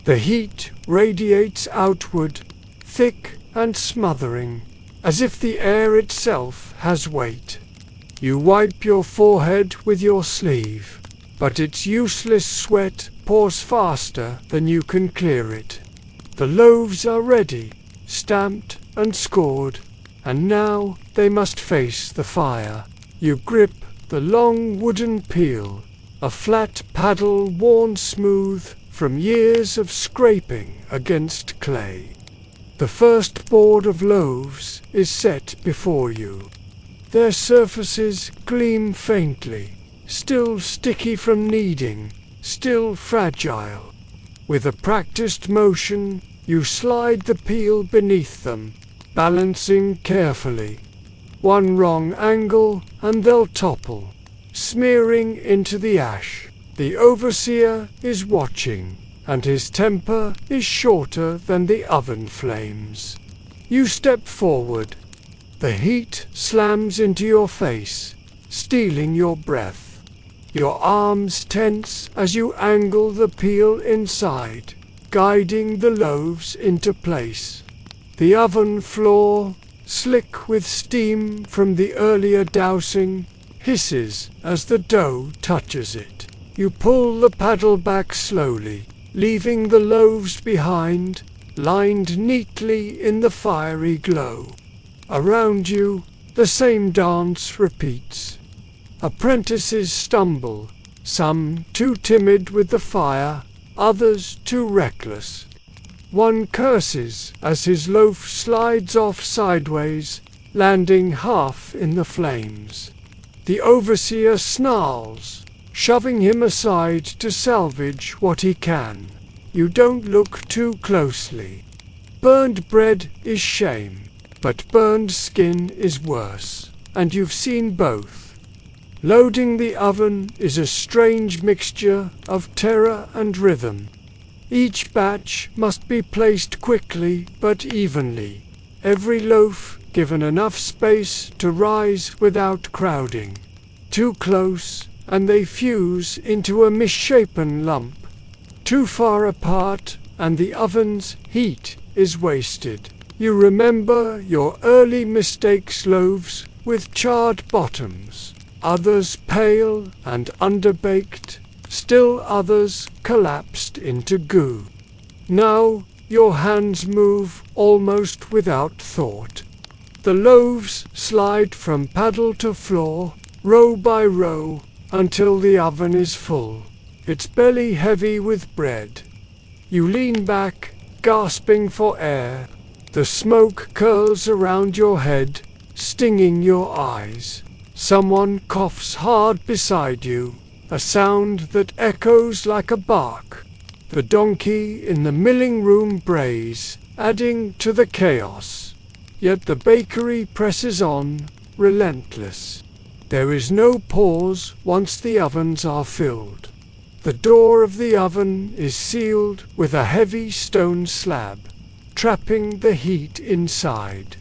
The heat radiates outward, thick and smothering, as if the air itself has weight. You wipe your forehead with your sleeve, but its useless sweat pours faster than you can clear it. The loaves are ready, stamped and scored, and now they must face the fire. You grip the long wooden peel, a flat paddle worn smooth from years of scraping against clay. The first board of loaves is set before you. Their surfaces gleam faintly, still sticky from kneading, still fragile. With a practiced motion, you slide the peel beneath them, balancing carefully. One wrong angle and they'll topple, smearing into the ash. The overseer is watching, and his temper is shorter than the oven flames. You step forward. The heat slams into your face, stealing your breath. Your arms tense as you angle the peel inside, guiding the loaves into place. The oven floor, slick with steam from the earlier dousing, hisses as the dough touches it. You pull the paddle back slowly, leaving the loaves behind, lined neatly in the fiery glow. Around you, the same dance repeats. Apprentices stumble, some too timid with the fire, others too reckless. One curses as his loaf slides off sideways, landing half in the flames. The overseer snarls, shoving him aside to salvage what he can. You don't look too closely. Burned bread is shame, but burned skin is worse, and you've seen both. Loading the oven is a strange mixture of terror and rhythm. Each batch must be placed quickly but evenly, every loaf given enough space to rise without crowding. Too close, and they fuse into a misshapen lump. Too far apart, and the oven's heat is wasted. You remember your early mistakes, loaves with charred bottoms, others pale and underbaked, still others collapsed into goo. Now your hands move almost without thought. The loaves slide from paddle to floor, row by row, until the oven is full, its belly heavy with bread. You lean back, gasping for air. The smoke curls around your head, stinging your eyes. Someone coughs hard beside you, a sound that echoes like a bark. The donkey in the milling room brays, adding to the chaos. Yet the bakery presses on, relentless. There is no pause once the ovens are filled. The door of the oven is sealed with a heavy stone slab, trapping the heat inside.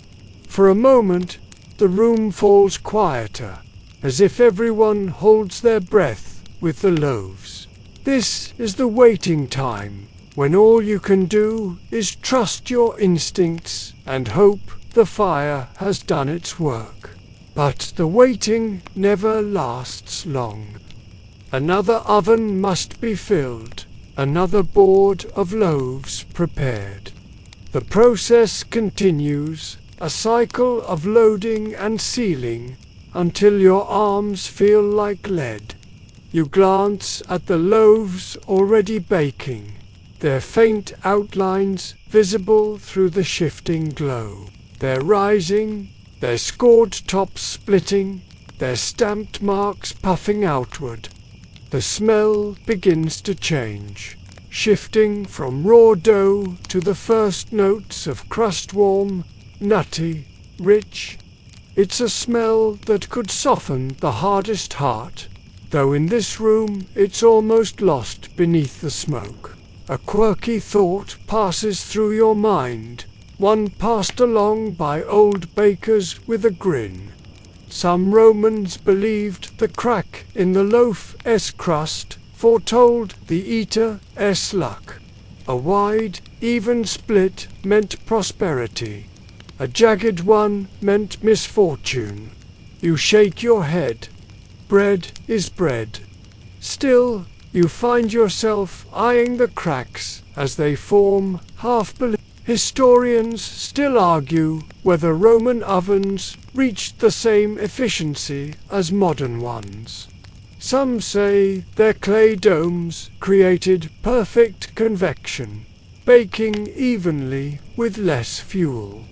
For a moment, the room falls quieter, as if everyone holds their breath with the loaves. This is the waiting time, when all you can do is trust your instincts and hope the fire has done its work. But the waiting never lasts long. Another oven must be filled, another board of loaves prepared. The process continues, a cycle of loading and sealing, until your arms feel like lead. You glance at the loaves already baking, their faint outlines visible through the shifting glow. They're rising, their scored tops splitting, their stamped marks puffing outward. The smell begins to change, shifting from raw dough to the first notes of crust, warm, nutty, rich. It's a smell that could soften the hardest heart, though in this room it's almost lost beneath the smoke. A quirky thought passes through your mind, one passed along by old bakers with a grin. Some Romans believed the crack in the loaf's crust foretold the eater's luck. A wide, even split meant prosperity. A jagged one meant misfortune. You shake your head. Bread is bread. Still, you find yourself eyeing the cracks as they form half-believed. Historians still argue whether Roman ovens reached the same efficiency as modern ones. Some say their clay domes created perfect convection, baking evenly with less fuel.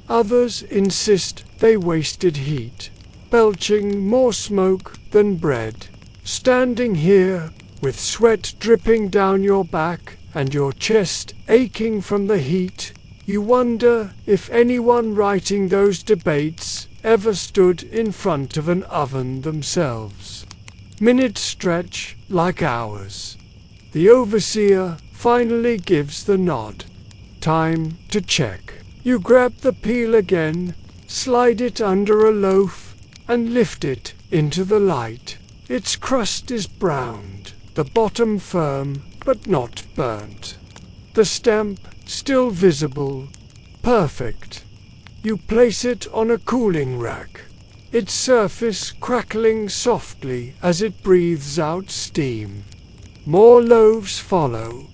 Others insist they wasted heat, belching more smoke than bread. Standing here, with sweat dripping down your back and your chest aching from the heat, you wonder if anyone writing those debates ever stood in front of an oven themselves. Minutes stretch like hours. The overseer finally gives the nod. Time to check. You grab the peel again, slide it under a loaf, and lift it into the light. Its crust is browned, the bottom firm but not burnt. The stamp still visible. Perfect. You place it on a cooling rack, its surface crackling softly as it breathes out steam. More loaves follow,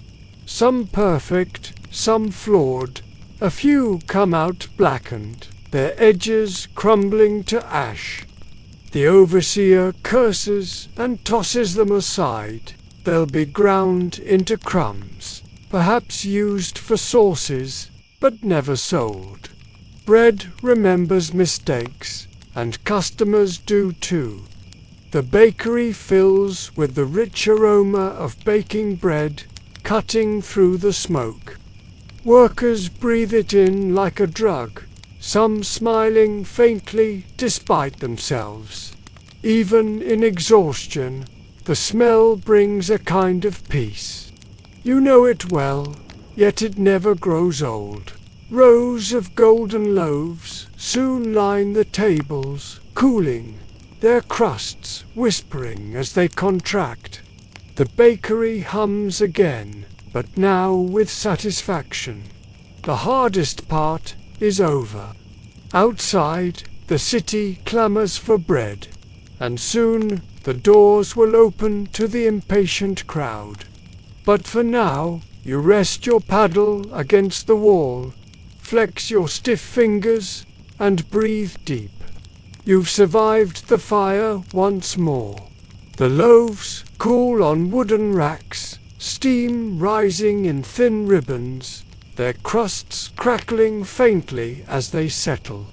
some perfect, some flawed. A few come out blackened, their edges crumbling to ash. The overseer curses and tosses them aside. They'll be ground into crumbs, perhaps used for sauces, but never sold. Bread remembers mistakes, and customers do too. The bakery fills with the rich aroma of baking bread, cutting through the smoke. Workers breathe it in like a drug, some smiling faintly despite themselves. Even in exhaustion, the smell brings a kind of peace. You know it well, yet it never grows old. Rows of golden loaves soon line the tables, cooling, their crusts whispering as they contract. The bakery hums again, but now with satisfaction. The hardest part is over. Outside, the city clamors for bread, and soon the doors will open to the impatient crowd. But for now, you rest your paddle against the wall, flex your stiff fingers, and breathe deep. You've survived the fire once more. The loaves cool on wooden racks, steam rising in thin ribbons, their crusts crackling faintly as they settle.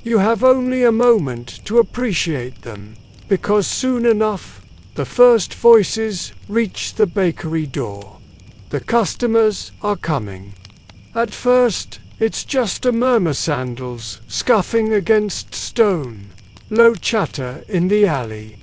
You have only a moment to appreciate them, because soon enough, the first voices reach the bakery door. The customers are coming. At first, it's just a murmur, sandals scuffing against stone, low chatter in the alley.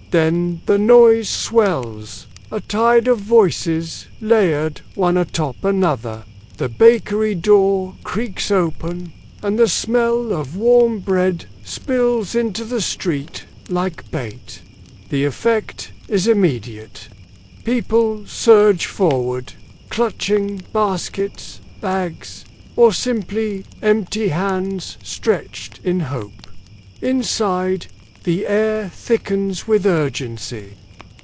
Then the noise swells, a tide of voices layered one atop another. The bakery door creaks open, and the smell of warm bread spills into the street like bait. The effect is immediate. People surge forward, clutching baskets, bags, or simply empty hands stretched in hope. Inside, the air thickens with urgency.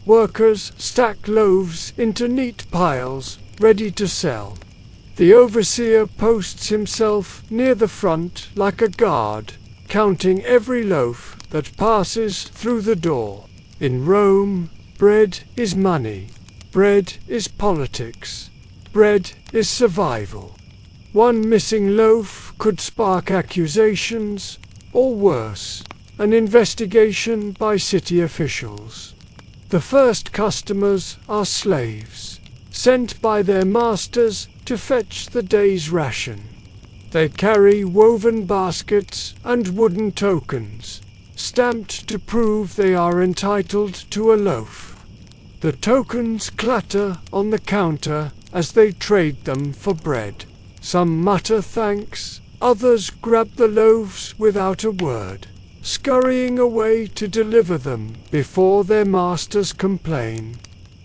Workers stack loaves into neat piles, ready to sell. The overseer posts himself near the front like a guard, counting every loaf that passes through the door. In Rome, bread is money. Bread is politics. Bread is survival. One missing loaf could spark accusations, or worse, an investigation by city officials. The first customers are slaves, sent by their masters to fetch the day's ration. They carry woven baskets and wooden tokens, stamped to prove they are entitled to a loaf. The tokens clatter on the counter as they trade them for bread. Some mutter thanks, others grab the loaves without a word, scurrying away to deliver them before their masters complain.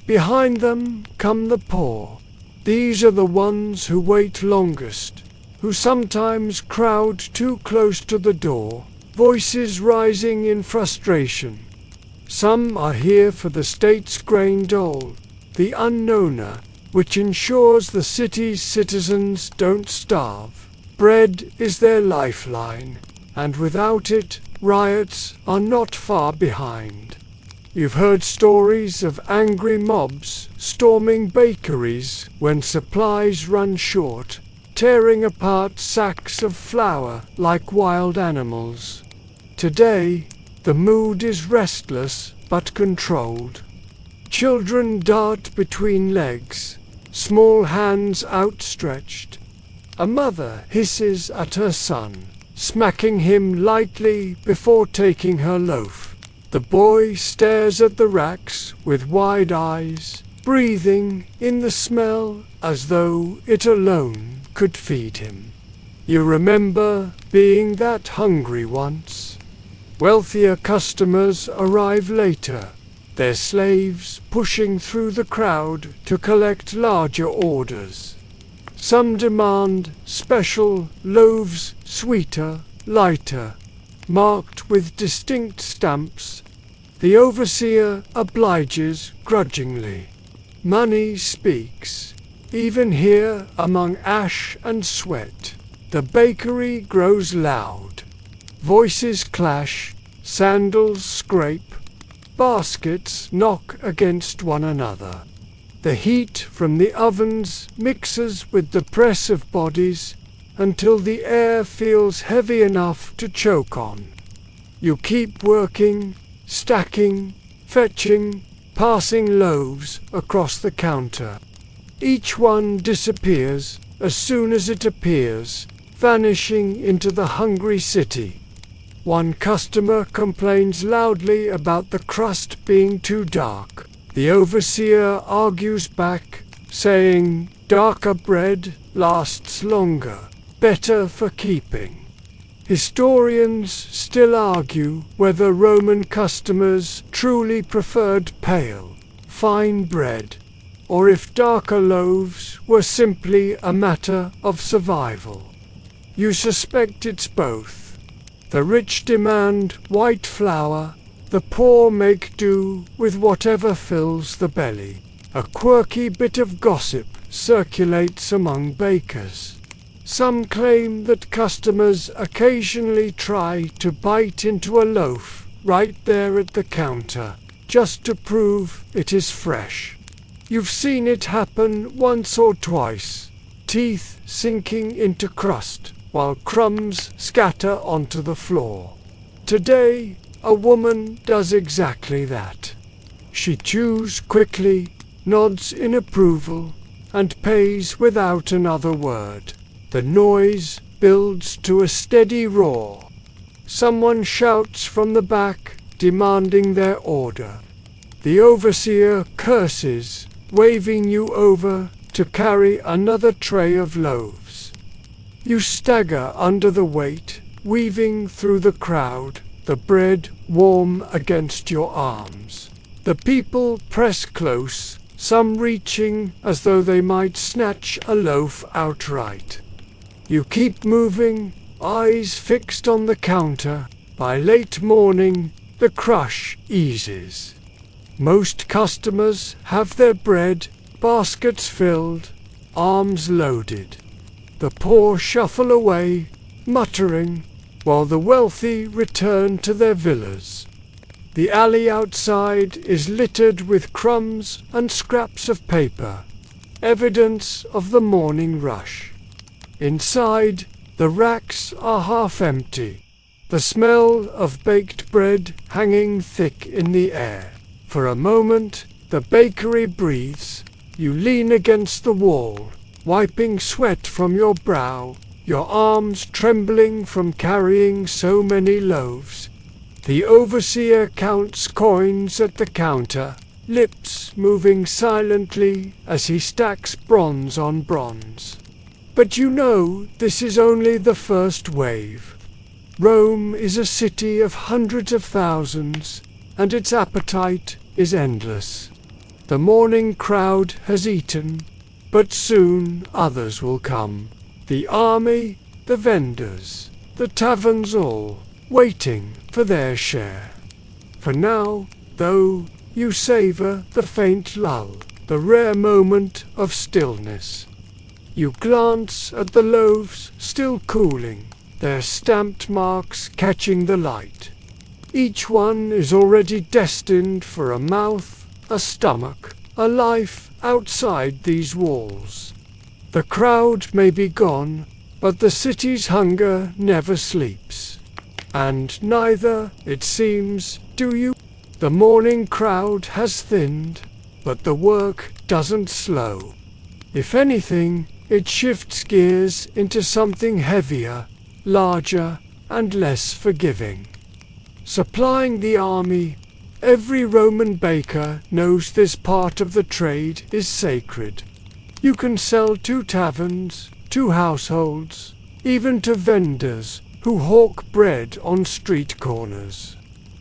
Behind them come the poor. These are the ones who wait longest, who sometimes crowd too close to the door, voices rising in frustration. Some are here for the state's grain dole, the unknower, which ensures the city's citizens don't starve. Bread is their lifeline, and without it, riots are not far behind. You've heard stories of angry mobs storming bakeries when supplies run short, tearing apart sacks of flour like wild animals. Today, the mood is restless but controlled. Children dart between legs, small hands outstretched. A mother hisses at her son, smacking him lightly before taking her loaf. The boy stares at the racks with wide eyes, breathing in the smell as though it alone could feed him. You remember being that hungry once. Wealthier customers arrive later, their slaves pushing through the crowd to collect larger orders. Some demand special loaves, sweeter, lighter, marked with distinct stamps. The overseer obliges grudgingly. Money speaks. Even here, among ash and sweat, the bakery grows loud. Voices clash, sandals scrape, baskets knock against one another. The heat from the ovens mixes with the press of bodies until the air feels heavy enough to choke on. You keep working, stacking, fetching, passing loaves across the counter. Each one disappears as soon as it appears, vanishing into the hungry city. One customer complains loudly about the crust being too dark. The overseer argues back, saying, "Darker bread lasts longer, better for keeping." Historians still argue whether Roman customers truly preferred pale, fine bread, or if darker loaves were simply a matter of survival. You suspect it's both. The rich demand white flour, the poor make do with whatever fills the belly. A quirky bit of gossip circulates among bakers. Some claim that customers occasionally try to bite into a loaf right there at the counter, just to prove it is fresh. You've seen it happen once or twice, teeth sinking into crust while crumbs scatter onto the floor. Today, a woman does exactly that. She chews quickly, nods in approval, and pays without another word. The noise builds to a steady roar. Someone shouts from the back, demanding their order. The overseer curses, waving you over to carry another tray of loaves. You stagger under the weight, weaving through the crowd, the bread warm against your arms. The people press close, some reaching as though they might snatch a loaf outright. You keep moving, eyes fixed on the counter. By late morning, the crush eases. Most customers have their bread, baskets filled, arms loaded. The poor shuffle away, muttering, while the wealthy return to their villas. The alley outside is littered with crumbs and scraps of paper, evidence of the morning rush. Inside, the racks are half empty, the smell of baked bread hanging thick in the air. For a moment, the bakery breathes. You lean against the wall, wiping sweat from your brow, your arms trembling from carrying so many loaves. The overseer counts coins at the counter, lips moving silently as he stacks bronze on bronze. But you know this is only the first wave. Rome is a city of hundreds of thousands, and its appetite is endless. The morning crowd has eaten, but soon others will come. The army, the vendors, the taverns all, waiting for their share. For now, though, you savor the faint lull, the rare moment of stillness. You glance at the loaves still cooling, their stamped marks catching the light. Each one is already destined for a mouth, a stomach, a life outside these walls. The crowd may be gone, but the city's hunger never sleeps. And neither, it seems, do you. The morning crowd has thinned, but the work doesn't slow. If anything, it shifts gears into something heavier, larger, and less forgiving. Supplying the army, every Roman baker knows this part of the trade is sacred. You can sell to taverns, to households, even to vendors who hawk bread on street corners.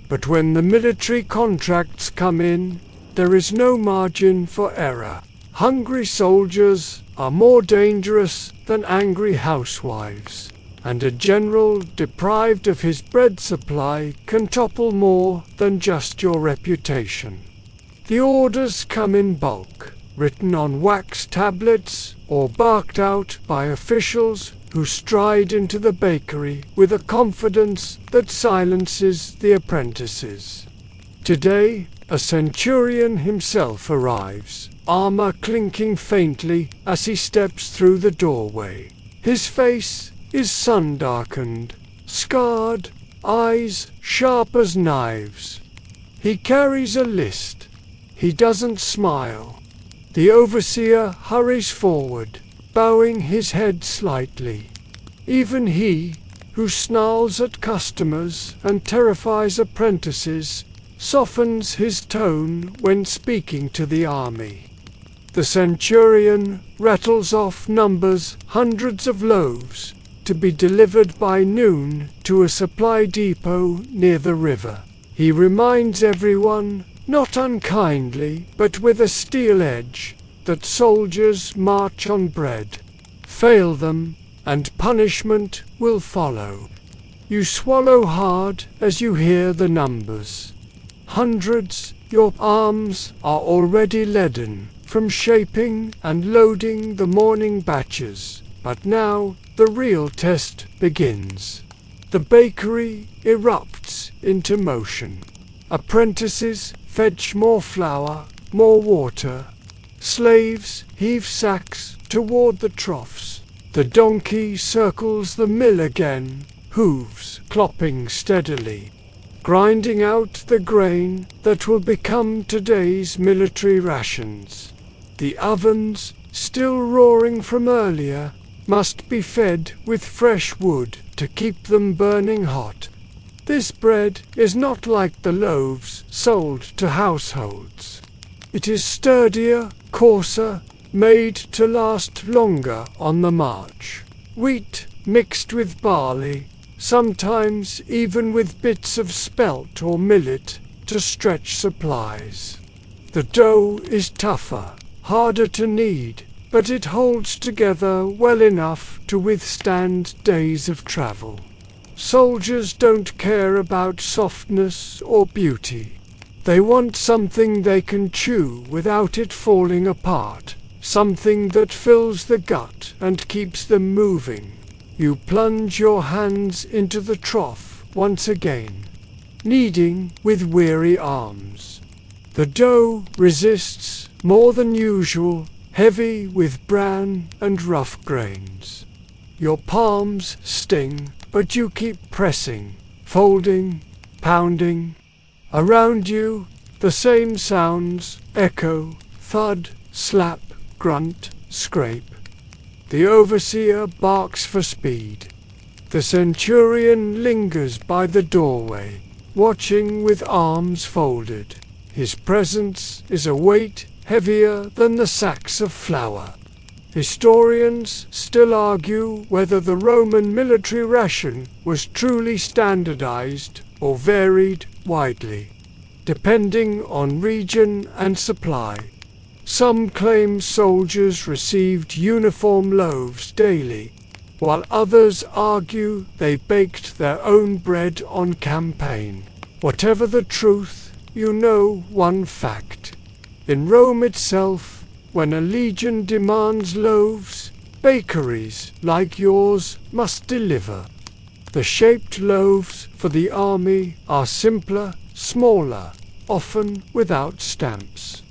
But when the military contracts come in, there is no margin for error. Hungry soldiers are more dangerous than angry housewives, and a general deprived of his bread supply can topple more than just your reputation. The orders come in bulk, written on wax tablets or barked out by officials who stride into the bakery with a confidence that silences the apprentices. Today, a centurion himself arrives, armor clinking faintly as he steps through the doorway. His face is sun-darkened, scarred, eyes sharp as knives. He carries a list. He doesn't smile. The overseer hurries forward, bowing his head slightly. Even he, who snarls at customers and terrifies apprentices, softens his tone when speaking to the army. The centurion rattles off numbers, hundreds of loaves, to be delivered by noon to a supply depot near the river. He reminds everyone, not unkindly, but with a steel edge, that soldiers march on bread. Fail them, and punishment will follow. You swallow hard as you hear the numbers. Hundreds, your arms are already leaden from shaping and loading the morning batches, but now the real test begins. The bakery erupts into motion. Apprentices fetch more flour, more water. Slaves heave sacks toward the troughs. The donkey circles the mill again, hooves clopping steadily, grinding out the grain that will become today's military rations. The ovens, still roaring from earlier, must be fed with fresh wood to keep them burning hot. This bread is not like the loaves sold to households. It is sturdier, coarser, made to last longer on the march. Wheat mixed with barley, sometimes even with bits of spelt or millet, to to stretch supplies. The dough is tougher, harder to knead, but it holds together well enough to withstand days of travel. Soldiers don't care about softness or beauty. They want something they can chew without it falling apart, something that fills the gut and keeps them moving. You plunge your hands into the trough once again, kneading with weary arms. The dough resists more than usual, heavy with bran and rough grains. Your palms sting, but you keep pressing, folding, pounding. Around you, the same sounds echo, thud, slap, grunt, scrape. The overseer barks for speed. The centurion lingers by the doorway, watching with arms folded. His presence is a weight heavier than the sacks of flour. Historians still argue whether the Roman military ration was truly standardized or varied widely, depending on region and supply. Some claim soldiers received uniform loaves daily, while others argue they baked their own bread on campaign. Whatever the truth, you know one fact. In Rome itself, when a legion demands loaves, bakeries like yours must deliver. The shaped loaves for the army are simpler, smaller, often without stamps.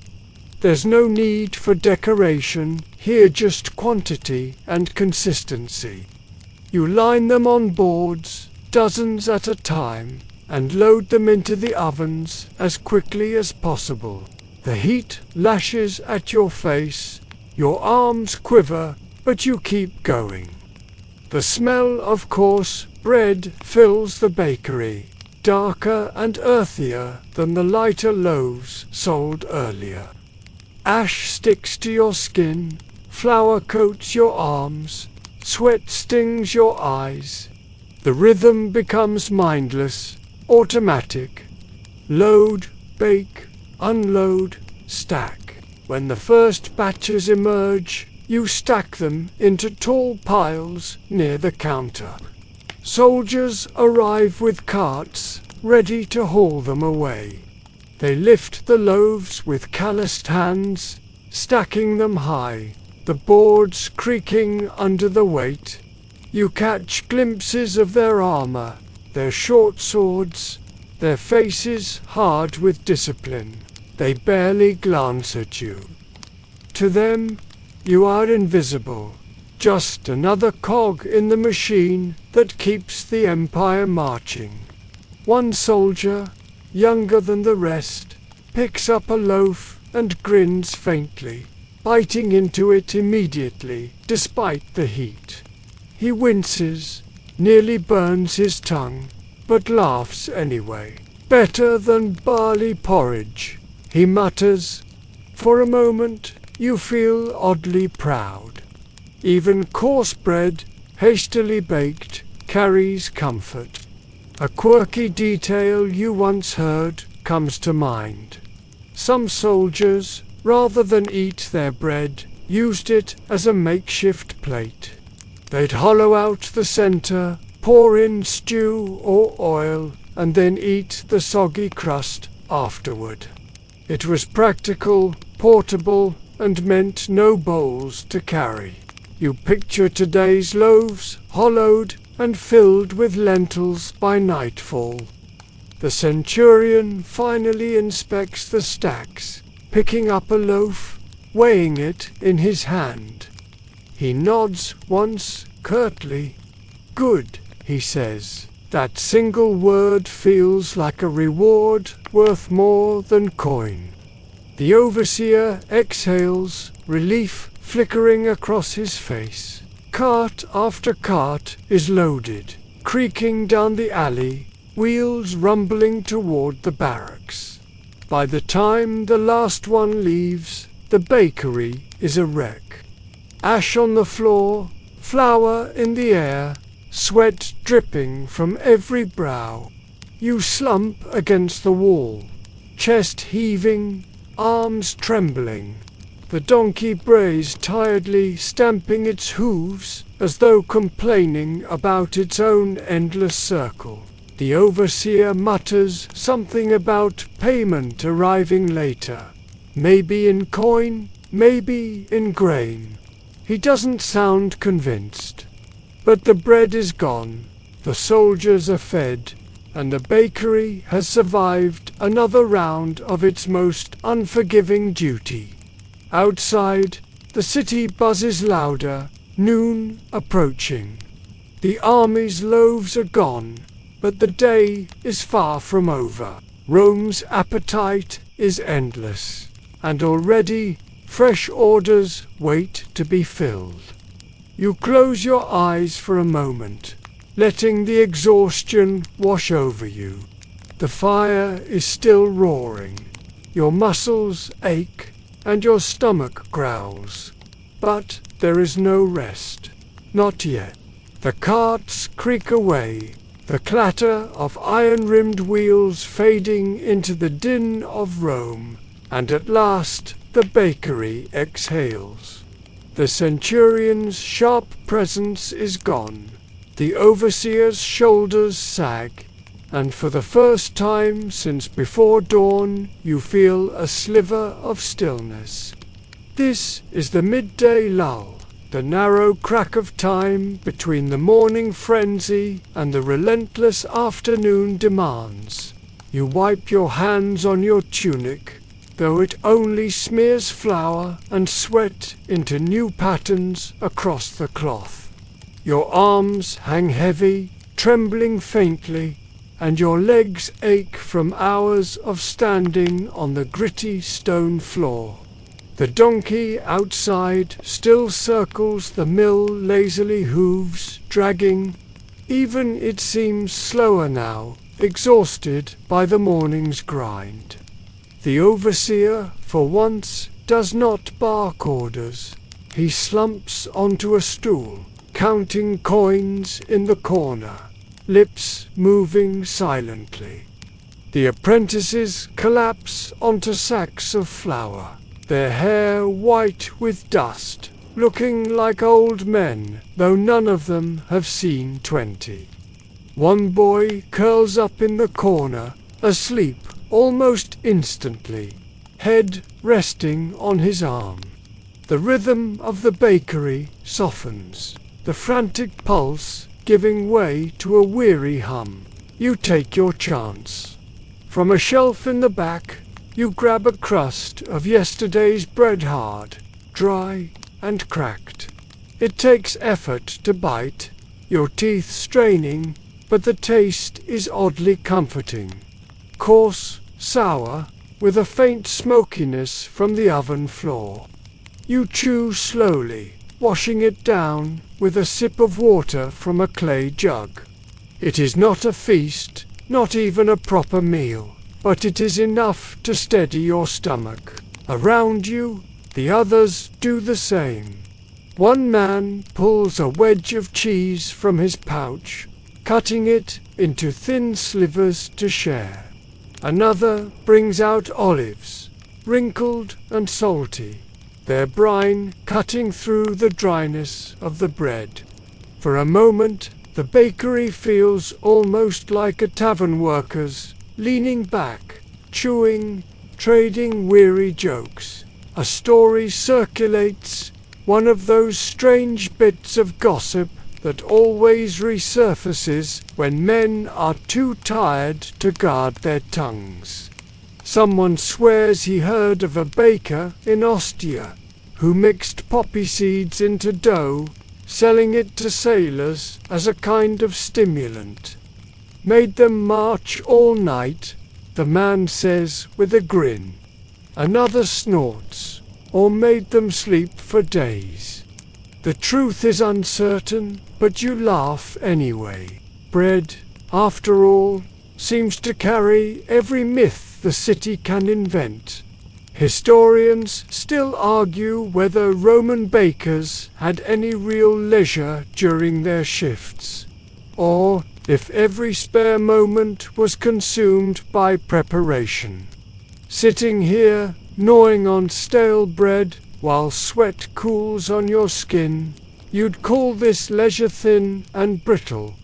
There's no need for decoration, here just quantity and consistency. You line them on boards, dozens at a time, and load them into the ovens as quickly as possible. The heat lashes at your face, your arms quiver, but you keep going. The smell of coarse bread fills the bakery, darker and earthier than the lighter loaves sold earlier. Ash sticks to your skin, flour coats your arms, sweat stings your eyes. The rhythm becomes mindless, automatic. Load, bake, unload, stack. When the first batches emerge, you stack them into tall piles near the counter. Soldiers arrive with carts, ready to haul them away. They lift the loaves with calloused hands, stacking them high, the boards creaking under the weight. You catch glimpses of their armor, their short swords, their faces hard with discipline. They barely glance at you. To them, you are invisible, just another cog in the machine that keeps the empire marching. One soldier, younger than the rest, picks up a loaf and grins faintly, biting into it immediately, despite the heat. He winces, nearly burns his tongue, but laughs anyway. Better than barley porridge, he mutters. For a moment, you feel oddly proud. Even coarse bread, hastily baked, carries comfort. A quirky detail you once heard comes to mind. Some soldiers, rather than eat their bread, used it as a makeshift plate. They'd hollow out the center, pour in stew or oil, and then eat the soggy crust afterward. It was practical, portable, and meant no bowls to carry. You picture today's loaves, hollowed and filled with lentils by nightfall. The centurion finally inspects the stacks, picking up a loaf, weighing it in his hand. He nods once, curtly. "Good," he says. That single word feels like a reward worth more than coin. The overseer exhales, relief flickering across his face. Cart after cart is loaded, creaking down the alley, wheels rumbling toward the barracks. By the time the last one leaves, the bakery is a wreck. Ash on the floor, flour in the air, sweat dripping from every brow. You slump against the wall, chest heaving, arms trembling. The donkey brays tiredly, stamping its hooves as though complaining about its own endless circle. The overseer mutters something about payment arriving later. Maybe in coin, maybe in grain. He doesn't sound convinced. But the bread is gone, the soldiers are fed, and the bakery has survived another round of its most unforgiving duty. Outside, the city buzzes louder, noon approaching. The army's loaves are gone, but the day is far from over. Rome's appetite is endless, and already fresh orders wait to be filled. You close your eyes for a moment, letting the exhaustion wash over you. The fire is still roaring. Your muscles ache, and your stomach growls. But there is no rest. Not yet. The carts creak away, the clatter of iron-rimmed wheels fading into the din of Rome, and at last the bakery exhales. The centurion's sharp presence is gone. The overseer's shoulders sag, and for the first time since before dawn you feel a sliver of stillness. This is the midday lull, the narrow crack of time between the morning frenzy and the relentless afternoon demands. You wipe your hands on your tunic, though it only smears flour and sweat into new patterns across the cloth. Your arms hang heavy, trembling faintly, and your legs ache from hours of standing on the gritty stone floor. The donkey outside still circles the mill, lazily hooves dragging. Even it seems slower now, exhausted by the morning's grind. The overseer, for once, does not bark orders. He slumps onto a stool, counting coins in the corner, lips moving silently. The apprentices collapse onto sacks of flour, their hair white with dust, looking like old men, though none of them have seen 20. One boy curls up in the corner, asleep almost instantly, head resting on his arm. The rhythm of the bakery softens, the frantic pulse giving way to a weary hum. You take your chance. From a shelf in the back, you grab a crust of yesterday's bread, hard, dry, and cracked. It takes effort to bite, your teeth straining, but the taste is oddly comforting. Coarse, sour, with a faint smokiness from the oven floor. You chew slowly, washing it down with a sip of water from a clay jug. It is not a feast, not even a proper meal, but it is enough to steady your stomach. Around you, the others do the same. One man pulls a wedge of cheese from his pouch, cutting it into thin slivers to share. Another brings out olives, wrinkled and salty, their brine cutting through the dryness of the bread. For a moment, the bakery feels almost like a tavern worker's, leaning back, chewing, trading weary jokes. A story circulates, one of those strange bits of gossip that always resurfaces when men are too tired to guard their tongues. Someone swears he heard of a baker in Ostia who mixed poppy seeds into dough, selling it to sailors as a kind of stimulant. Made them march all night, the man says with a grin. Another snorts, or made them sleep for days. The truth is uncertain, but you laugh anyway. Bread, after all, seems to carry every myth the city can invent. Historians still argue whether Roman bakers had any real leisure during their shifts, or if every spare moment was consumed by preparation. sitting here, gnawing on stale bread, while sweat cools on your skin. You'd call this leisure thin and brittle,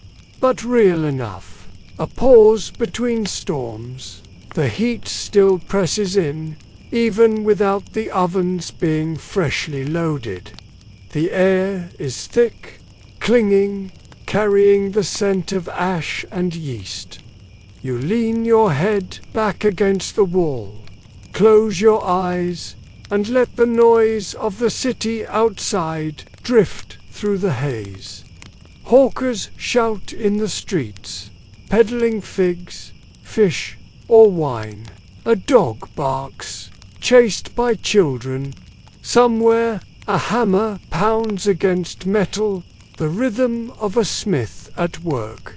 but real enough. A pause between storms. The heat still presses in, even without the ovens being freshly loaded. The air is thick, clinging, carrying the scent of ash and yeast. You lean your head back against the wall, close your eyes, and let the noise of the city outside drift through the haze. Hawkers shout in the streets, peddling figs, fish, or wine. A dog barks, chased by children. Somewhere, a hammer pounds against metal, the rhythm of a smith at work.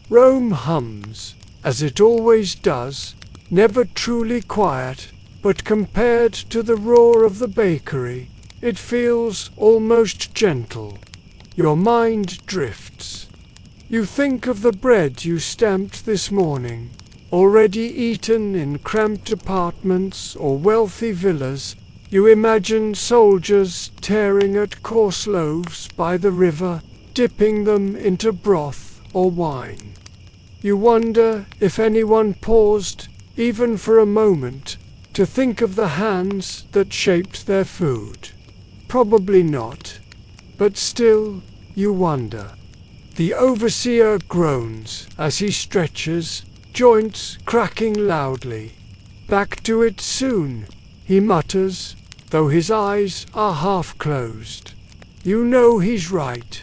Rome hums, as it always does, never truly quiet, but compared to the roar of the bakery, it feels almost gentle. Your mind drifts. You think of the bread you stamped this morning, already eaten in cramped apartments or wealthy villas. You imagine soldiers tearing at coarse loaves by the river, dipping them into broth or wine. You wonder if anyone paused, even for a moment, to think of the hands that shaped their food. Probably not. But still, you wonder. The overseer groans as he stretches, joints cracking loudly. Back to it soon, he mutters, though his eyes are half closed. You know he's right.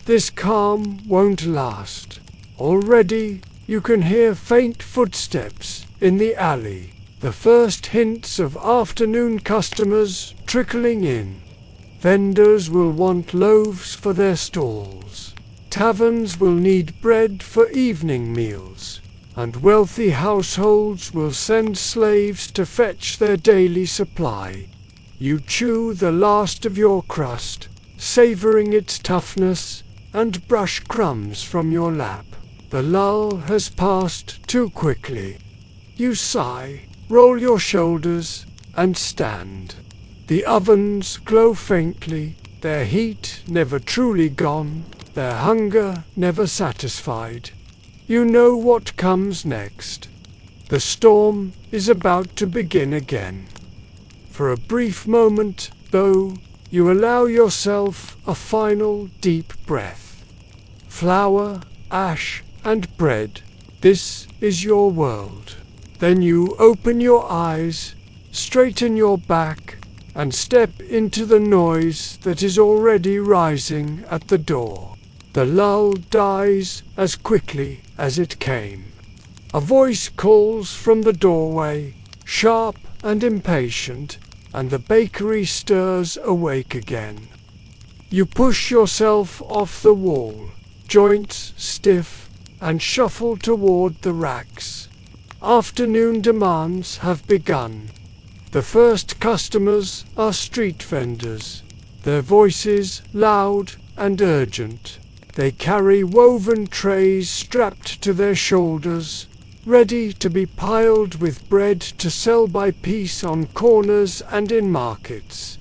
This calm won't last. Already, you can hear faint footsteps in the alley, the first hints of afternoon customers trickling in. Vendors will want loaves for their stalls. Taverns will need bread for evening meals, and wealthy households will send slaves to fetch their daily supply. You chew the last of your crust, savoring its toughness, and brush crumbs from your lap. The lull has passed too quickly. You sigh, roll your shoulders, and stand. The ovens glow faintly, their heat never truly gone, their hunger never satisfied. You know what comes next. The storm is about to begin again. For a brief moment, though, you allow yourself a final deep breath. Flour, ash, and bread, this is your world. Then you open your eyes, straighten your back, and step into the noise that is already rising at the door. The lull dies as quickly as it came. A voice calls from the doorway, sharp and impatient, and the bakery stirs awake again. You push yourself off the wall, joints stiff, and shuffle toward the racks. Afternoon demands have begun. The first customers are street vendors, their voices loud and urgent. They carry woven trays strapped to their shoulders, ready to be piled with bread to sell by piece on corners and in markets.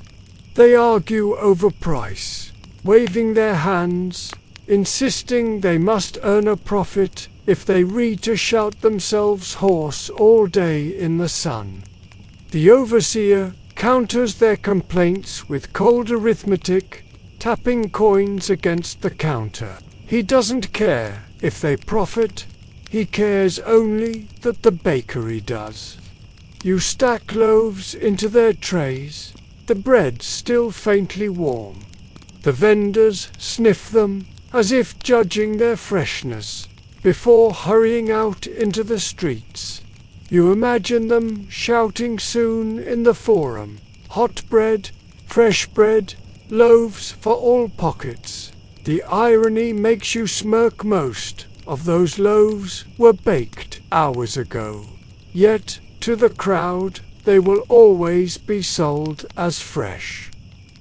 They argue over price, waving their hands, insisting they must earn a profit if they read to shout themselves hoarse all day in the sun. The overseer counters their complaints with cold arithmetic, tapping coins against the counter. He doesn't care if they profit, he cares only that the bakery does. You stack loaves into their trays, the bread still faintly warm. The vendors sniff them, as if judging their freshness, before hurrying out into the streets. You imagine them shouting soon in the forum, hot bread, fresh bread, loaves for all pockets. The irony makes you smirk. Most of those loaves were baked hours ago. Yet, to the crowd, they will always be sold as fresh.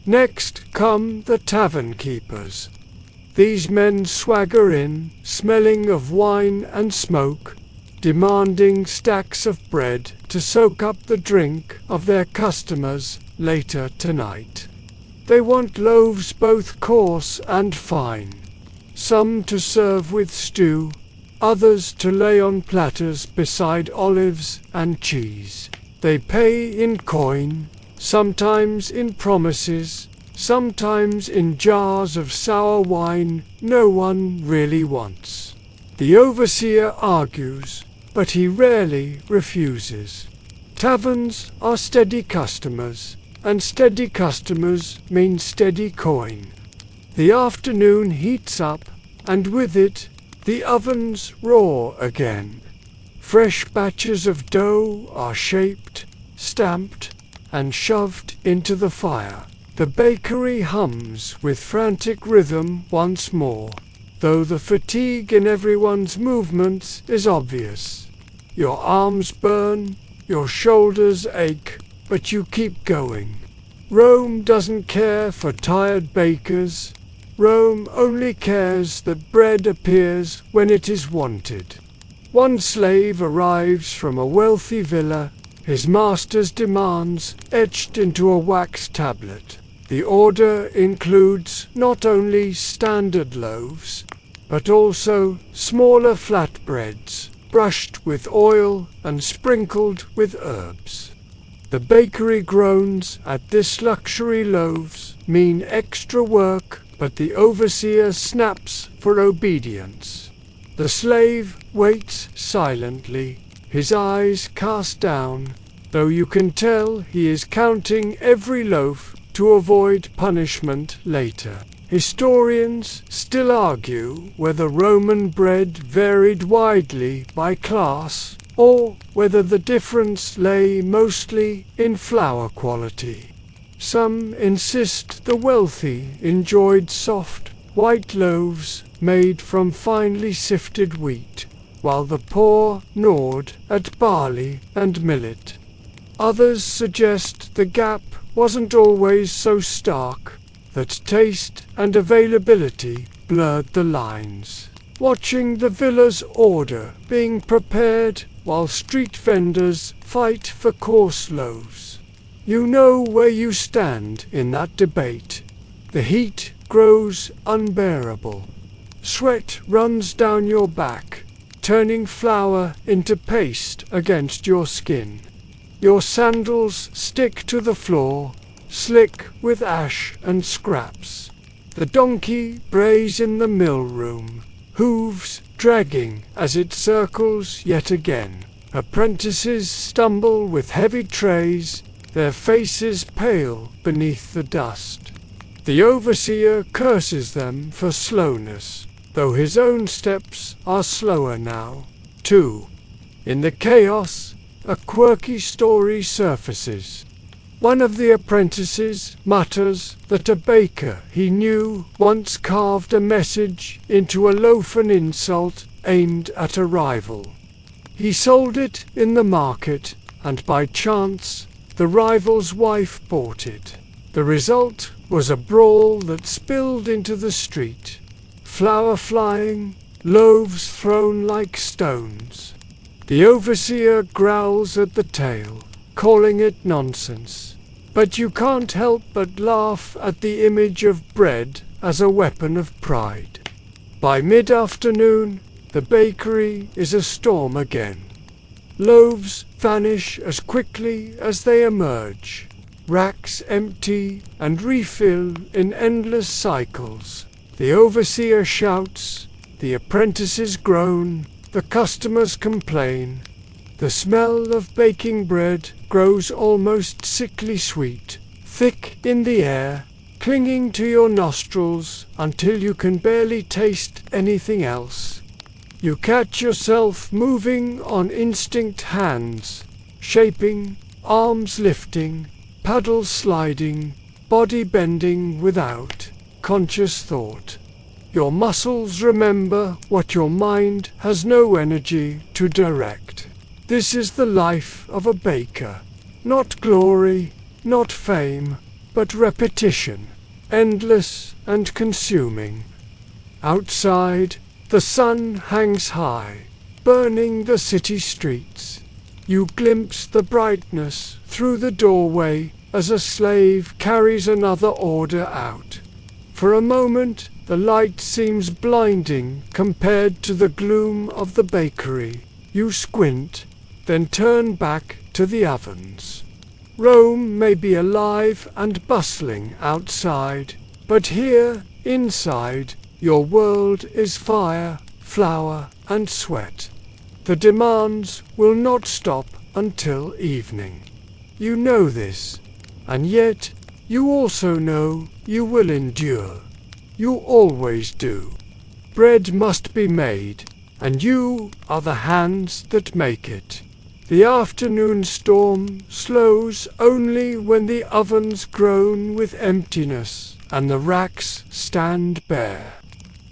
Next come the tavern keepers. These men swagger in, smelling of wine and smoke, demanding stacks of bread to soak up the drink of their customers later tonight. They want loaves both coarse and fine, some to serve with stew, others to lay on platters beside olives and cheese. They pay in coin, sometimes in promises, sometimes in jars of sour wine no one really wants. The overseer argues, but he rarely refuses. Taverns are steady customers, and steady customers mean steady coin. The afternoon heats up, and with it, the ovens roar again. Fresh batches of dough are shaped, stamped, and shoved into the fire. The bakery hums with frantic rhythm once more, though the fatigue in everyone's movements is obvious. Your arms burn, your shoulders ache, but you keep going. Rome doesn't care for tired bakers. Rome only cares that bread appears when it is wanted. One slave arrives from a wealthy villa, his master's demands etched into a wax tablet. The order includes not only standard loaves, but also smaller flatbreads, brushed with oil and sprinkled with herbs. The bakery groans at this luxury loaves mean extra work, but the overseer snaps for obedience. The slave waits silently, his eyes cast down, though you can tell he is counting every loaf to avoid punishment later. Historians still argue whether Roman bread varied widely by class, or whether the difference lay mostly in flour quality. Some insist the wealthy enjoyed soft, white loaves made from finely sifted wheat, while the poor gnawed at barley and millet. Others suggest the gap wasn't always so stark, that taste and availability blurred the lines. Watching the villa's order being prepared while street vendors fight for coarse loaves. You know where you stand in that debate. The heat grows unbearable. Sweat runs down your back, turning flour into paste against your skin. Your sandals stick to the floor, slick with ash and scraps. The donkey brays in the mill room, hooves dragging as it circles yet again. Apprentices stumble with heavy trays, their faces pale beneath the dust. The overseer curses them for slowness, though his own steps are slower now, too. In the chaos, a quirky story surfaces. One of the apprentices mutters that a baker he knew once carved a message into a loaf, an insult aimed at a rival. He sold it in the market, and by chance, the rival's wife bought it. The result was a brawl that spilled into the street. Flour flying, loaves thrown like stones. The overseer growls at the tale, calling it nonsense. But you can't help but laugh at the image of bread as a weapon of pride. By mid-afternoon, the bakery is a storm again. Loaves vanish as quickly as they emerge. Racks empty and refill in endless cycles. The overseer shouts, the apprentices groan, the customers complain. The smell of baking bread grows almost sickly sweet, thick in the air, clinging to your nostrils until you can barely taste anything else. You catch yourself moving on instinct, hands shaping, arms lifting, paddles sliding, body bending without conscious thought. Your muscles remember what your mind has no energy to direct. This is the life of a baker. Not glory, not fame, but repetition, endless and consuming. Outside, the sun hangs high. burning the city streets. You glimpse the brightness through the doorway as a slave carries another order out. For a moment, the light seems blinding compared to the gloom of the bakery. You squint, then turn back to the ovens. Rome may be alive and bustling outside, but here, inside, your world is fire, flour, and sweat. The demands will not stop until evening. You know this, and yet you also know you will endure. You always do. Bread must be made, and you are the hands that make it. The afternoon storm slows only when the ovens groan with emptiness and the racks stand bare.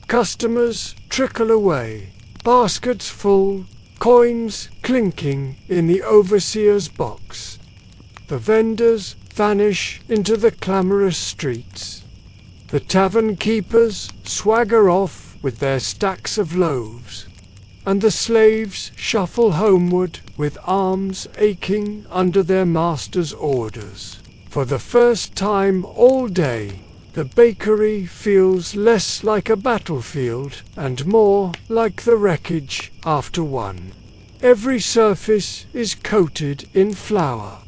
Customers trickle away, baskets full, coins clinking in the overseer's box. The vendors vanish into the clamorous streets. The tavern keepers swagger off with their stacks of loaves, and the slaves shuffle homeward with arms aching under their master's orders. For the first time all day, the bakery feels less like a battlefield and more like the wreckage after one. Every surface is coated in flour.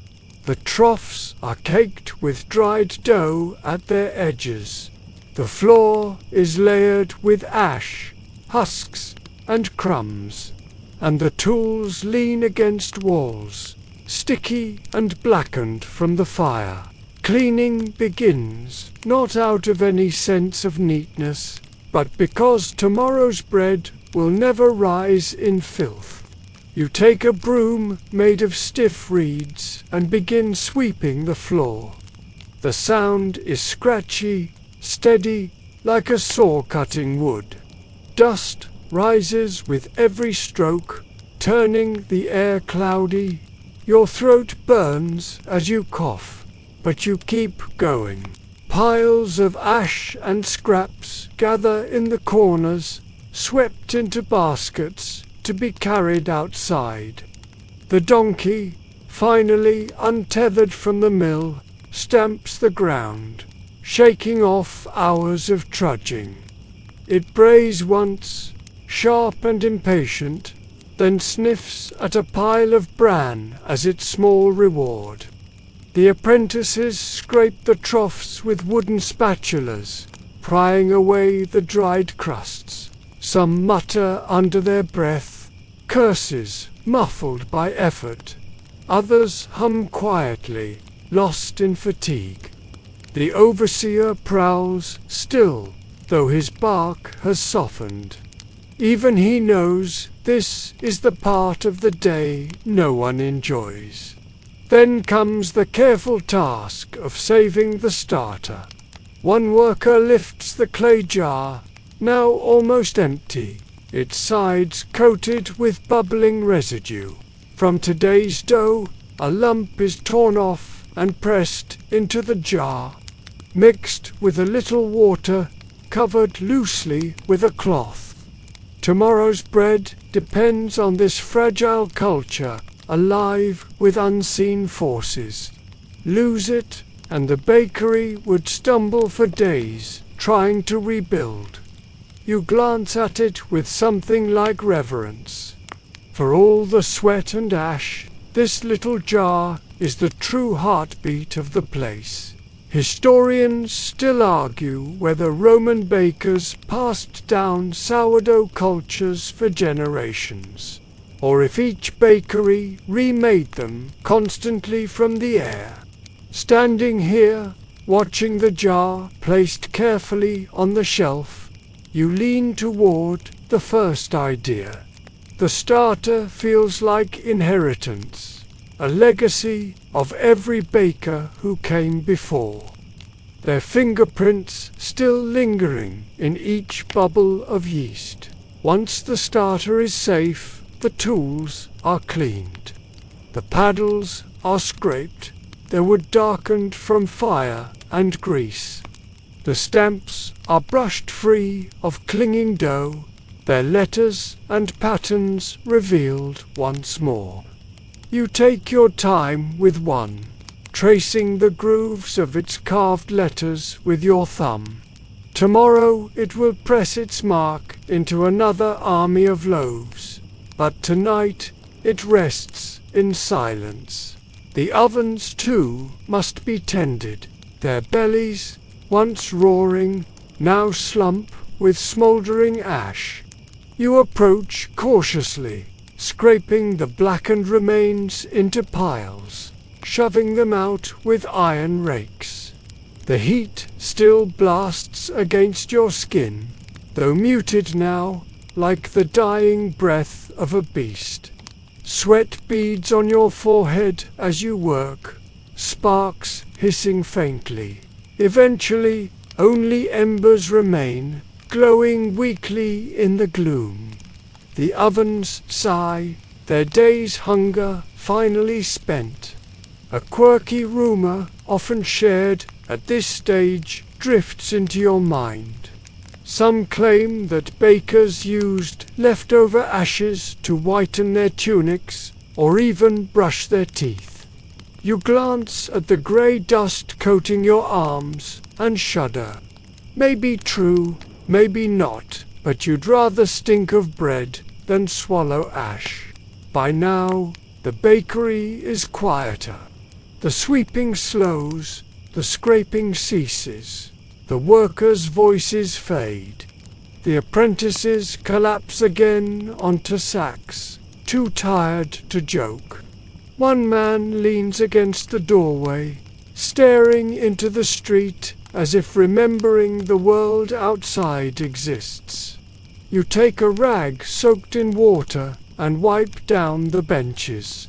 The troughs are caked with dried dough at their edges. The floor is layered with ash, husks, and crumbs, and the tools lean against walls, sticky and blackened from the fire. Cleaning begins, not out of any sense of neatness, but because tomorrow's bread will never rise in filth. You take a broom made of stiff reeds and begin sweeping the floor. The sound is scratchy, steady, like a saw cutting wood. Dust rises with every stroke, turning the air cloudy. Your throat burns as you cough, but you keep going. Piles of ash and scraps gather in the corners, swept into baskets to be carried outside. The donkey, finally untethered from the mill, stamps the ground, shaking off hours of trudging. It brays once, sharp and impatient, then sniffs at a pile of bran as its small reward. The apprentices scrape the troughs with wooden spatulas, prying away the dried crusts. Some mutter under their breath, curses muffled by effort. Others hum quietly, lost in fatigue. The overseer prowls still, though his bark has softened. Even he knows this is the part of the day no one enjoys. Then comes the careful task of saving the starter. One worker lifts the clay jar, now almost empty, its sides coated with bubbling residue. From today's dough, a lump is torn off and pressed into the jar, mixed with a little water, covered loosely with a cloth. Tomorrow's bread depends on this fragile culture, alive with unseen forces. Lose it, and the bakery would stumble for days, trying to rebuild. You glance at it with something like reverence. For all the sweat and ash, this little jar is the true heartbeat of the place. Historians still argue whether Roman bakers passed down sourdough cultures for generations, or if each bakery remade them constantly from the air. Standing here, watching the jar placed carefully on the shelf, you lean toward the first idea. The starter feels like inheritance, a legacy of every baker who came before. Their fingerprints still lingering in each bubble of yeast. Once the starter is safe, the tools are cleaned. The paddles are scraped, their wood darkened from fire and grease. The stamps are brushed free of clinging dough, their letters and patterns revealed once more. You take your time with one, tracing the grooves of its carved letters with your thumb. Tomorrow it will press its mark into another army of loaves, but tonight it rests in silence. The ovens, too, must be tended. Their bellies, once roaring, now slump with smouldering ash. You approach cautiously, scraping the blackened remains into piles, shoving them out with iron rakes. The heat still blasts against your skin, though muted now, like the dying breath of a beast. Sweat beads on your forehead as you work, sparks hissing faintly. Eventually, only embers remain, glowing weakly in the gloom. The ovens sigh, their day's hunger finally spent. A quirky rumor, often shared at this stage, drifts into your mind. Some claim that bakers used leftover ashes to whiten their tunics or even brush their teeth. You glance at the grey dust coating your arms and shudder. Maybe true, maybe not, but you'd rather stink of bread than swallow ash. By now, the bakery is quieter. The sweeping slows, the scraping ceases. The workers' voices fade. The apprentices collapse again onto sacks, too tired to joke. One man leans against the doorway, staring into the street as if remembering the world outside exists. You take a rag soaked in water and wipe down the benches.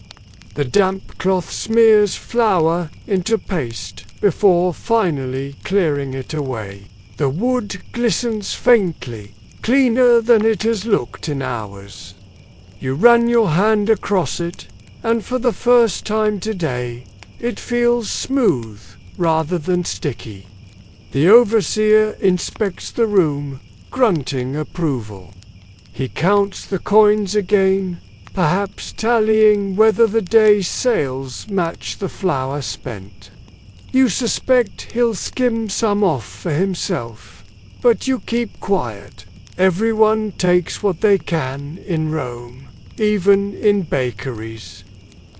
The damp cloth smears flour into paste before finally clearing it away. The wood glistens faintly, cleaner than it has looked in hours. You run your hand across it, and for the first time today, it feels smooth rather than sticky. The overseer inspects the room, grunting approval. He counts the coins again, perhaps tallying whether the day's sales match the flour spent. You suspect he'll skim some off for himself, but you keep quiet. Everyone takes what they can in Rome, even in bakeries.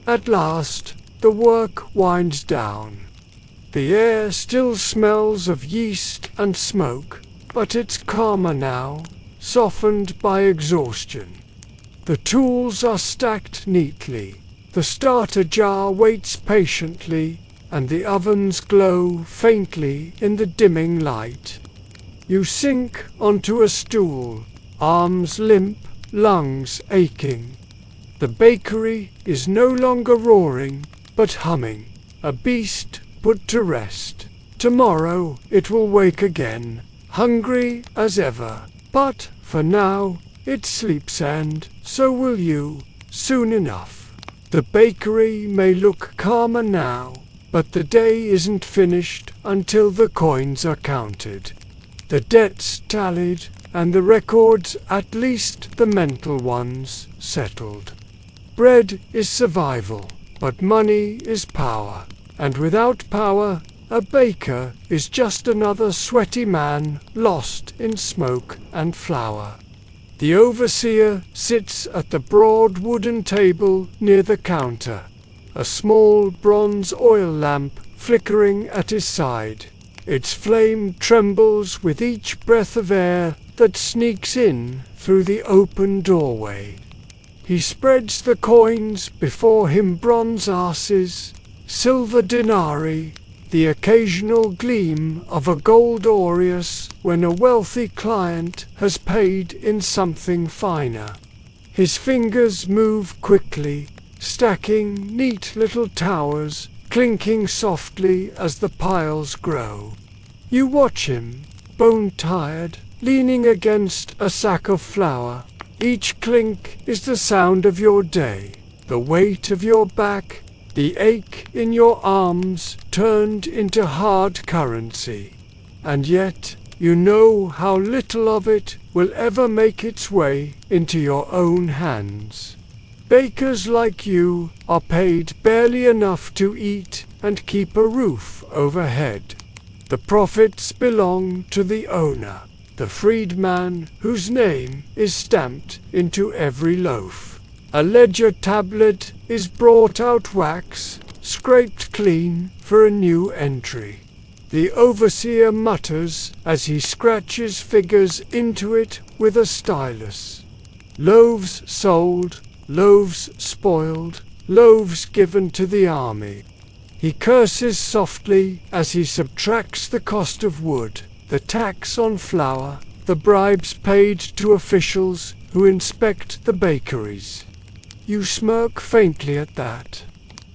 At last, the work winds down. The air still smells of yeast and smoke, but it's calmer now, softened by exhaustion. The tools are stacked neatly. The starter jar waits patiently, and the ovens glow faintly in the dimming light. You sink onto a stool, arms limp, lungs aching. The bakery is no longer roaring, but humming, a beast put to rest. Tomorrow it will wake again, hungry as ever, but for now it sleeps, and so will you, soon enough. The bakery may look calmer now, but the day isn't finished until the coins are counted, the debts tallied, and the records, at least the mental ones, settled. Bread is survival, but money is power, and without power, a baker is just another sweaty man lost in smoke and flour. The overseer sits at the broad wooden table near the counter, a small bronze oil lamp flickering at his side. Its flame trembles with each breath of air that sneaks in through the open doorway. He spreads the coins before him, bronze asses, silver denarii, the occasional gleam of a gold aureus when a wealthy client has paid in something finer. His fingers move quickly, stacking neat little towers, clinking softly as the piles grow. You watch him, bone-tired, leaning against a sack of flour. Each clink is the sound of your day, the weight of your back, the ache in your arms turned into hard currency. And yet, you know how little of it will ever make its way into your own hands. Bakers like you are paid barely enough to eat and keep a roof overhead. The profits belong to the owner, the freedman whose name is stamped into every loaf. A ledger tablet is brought out wax, scraped clean for a new entry. The overseer mutters as he scratches figures into it with a stylus. Loaves sold, loaves spoiled, loaves given to the army. He curses softly as he subtracts the cost of wood, the tax on flour, the bribes paid to officials who inspect the bakeries. You smirk faintly at that.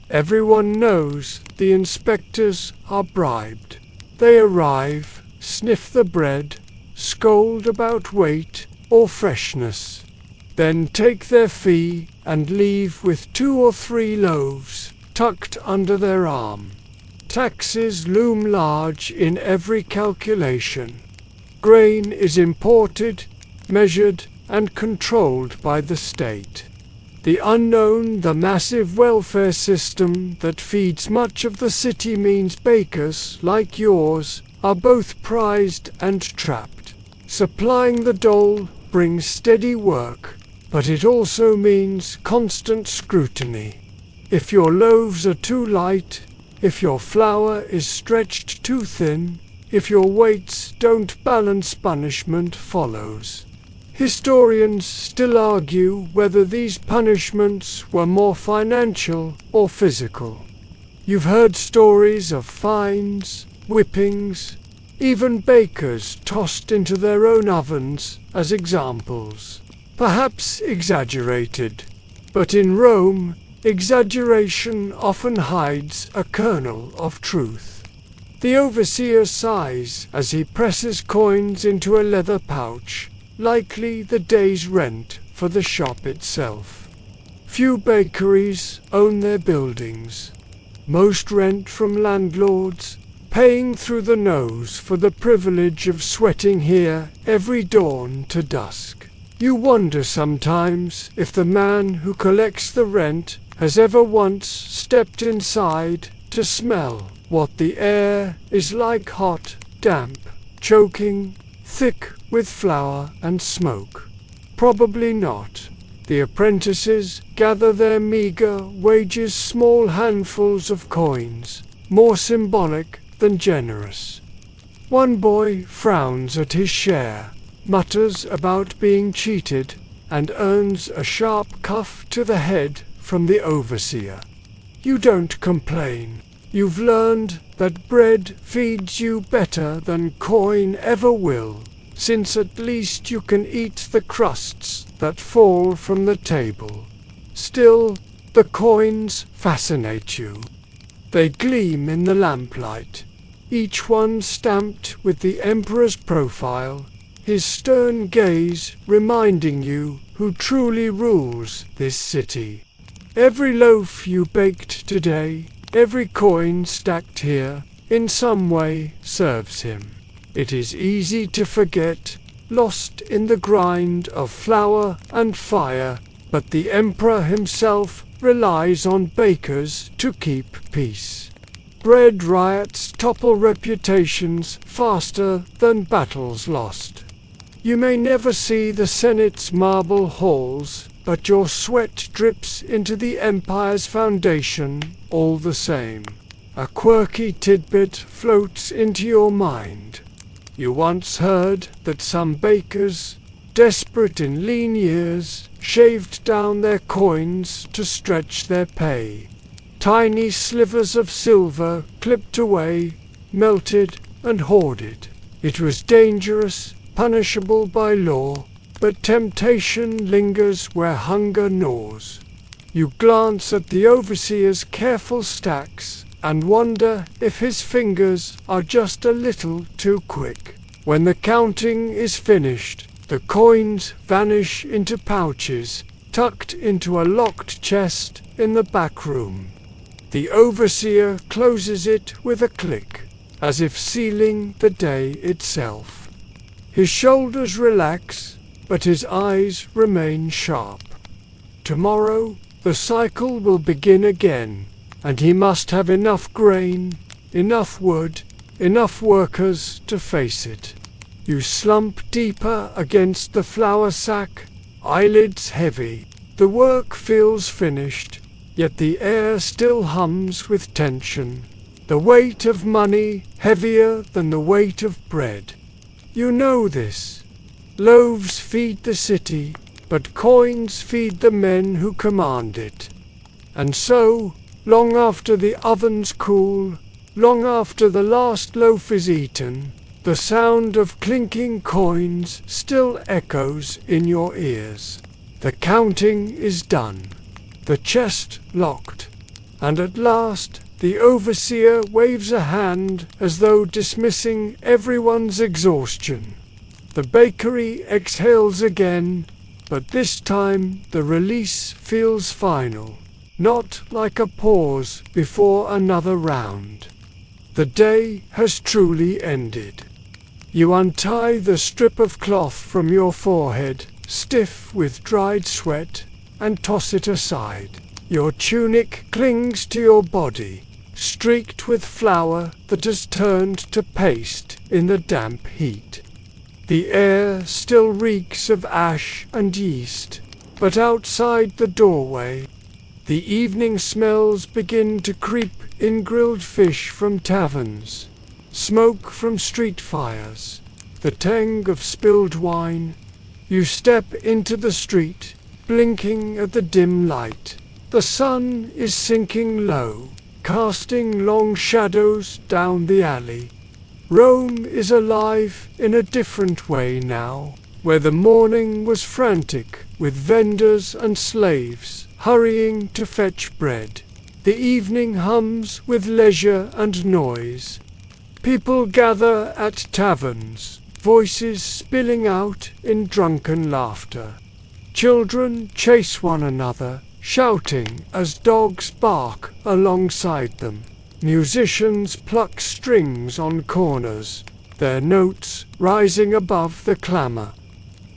Everyone knows the inspectors are bribed. They arrive, sniff the bread, scold about weight or freshness, then take their fee and leave with 2 or 3 loaves tucked under their arm. Taxes loom large in every calculation. Grain is imported, measured, and controlled by the state. The unknown, the massive welfare system that feeds much of the city means bakers like yours are both prized and trapped. Supplying the dole brings steady work, but it also means constant scrutiny. If your loaves are too light, if your flour is stretched too thin, if your weights don't balance, punishment follows. Historians still argue whether these punishments were more financial or physical. You've heard stories of fines, whippings, even bakers tossed into their own ovens as examples. Perhaps exaggerated, but in Rome, exaggeration often hides a kernel of truth. The overseer sighs as he presses coins into a leather pouch, likely the day's rent for the shop itself. Few bakeries own their buildings. Most rent from landlords, paying through the nose for the privilege of sweating here every dawn to dusk. You wonder sometimes if the man who collects the rent has ever once stepped inside to smell what the air is like: hot, damp, choking, thick with flour and smoke. Probably not. The apprentices gather their meager wages, small handfuls of coins, more symbolic than generous. One boy frowns at his share, mutters about being cheated, and earns a sharp cuff to the head from the overseer. You don't complain. You've learned that bread feeds you better than coin ever will, since at least you can eat the crusts that fall from the table. Still, the coins fascinate you. They gleam in the lamplight, each one stamped with the emperor's profile, his stern gaze reminding you who truly rules this city. Every loaf you baked today, every coin stacked here, in some way serves him. It is easy to forget, lost in the grind of flour and fire, but the emperor himself relies on bakers to keep peace. Bread riots topple reputations faster than battles lost. You may never see the Senate's marble halls, but your sweat drips into the empire's foundation all the same. A quirky tidbit floats into your mind. You once heard that some bakers, desperate in lean years, shaved down their coins to stretch their pay. Tiny slivers of silver clipped away, melted and hoarded. It was dangerous, punishable by law, but temptation lingers where hunger gnaws. You glance at the overseer's careful stacks and wonder if his fingers are just a little too quick. When the counting is finished, the coins vanish into pouches, tucked into a locked chest in the back room. The overseer closes it with a click, as if sealing the day itself. His shoulders relax, but his eyes remain sharp. Tomorrow, the cycle will begin again, and he must have enough grain, enough wood, enough workers to face it. You slump deeper against the flour sack, eyelids heavy. The work feels finished, yet the air still hums with tension. The weight of money heavier than the weight of bread. You know this. Loaves feed the city, but coins feed the men who command it. And so, long after the ovens cool, long after the last loaf is eaten, the sound of clinking coins still echoes in your ears. The counting is done, the chest locked, and at last the overseer waves a hand as though dismissing everyone's exhaustion. The bakery exhales again, but this time the release feels final, not like a pause before another round. The day has truly ended. You untie the strip of cloth from your forehead, stiff with dried sweat, and toss it aside. Your tunic clings to your body, streaked with flour that has turned to paste in the damp heat. The air still reeks of ash and yeast, but outside the doorway, the evening smells begin to creep in: grilled fish from taverns, smoke from street fires, the tang of spilled wine. You step into the street, blinking at the dim light. The sun is sinking low, casting long shadows down the alley. Rome is alive in a different way now, where the morning was frantic, with vendors and slaves hurrying to fetch bread. The evening hums with leisure and noise. People gather at taverns, voices spilling out in drunken laughter. Children chase one another, shouting as dogs bark alongside them. Musicians pluck strings on corners, their notes rising above the clamor.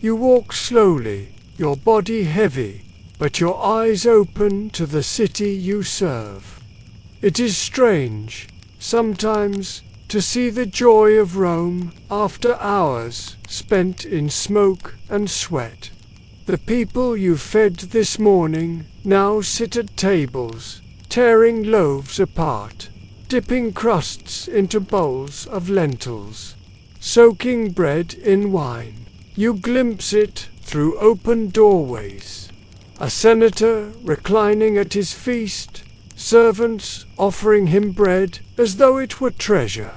You walk slowly, your body heavy, but your eyes open to the city you serve. It is strange, sometimes, to see the joy of Rome after hours spent in smoke and sweat. The people you fed this morning now sit at tables, tearing loaves apart, dipping crusts into bowls of lentils, soaking bread in wine. You glimpse it through open doorways. A senator reclining at his feast, servants offering him bread as though it were treasure.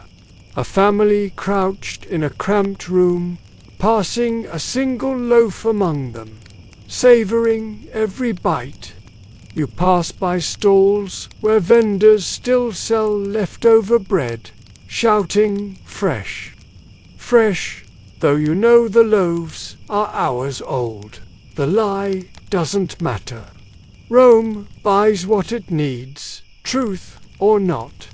A family crouched in a cramped room, passing a single loaf among them, savoring every bite. You pass by stalls where vendors still sell leftover bread, shouting, "Fresh! Fresh!" though you know the loaves are hours old. The lie doesn't matter. Rome buys what it needs, truth or not.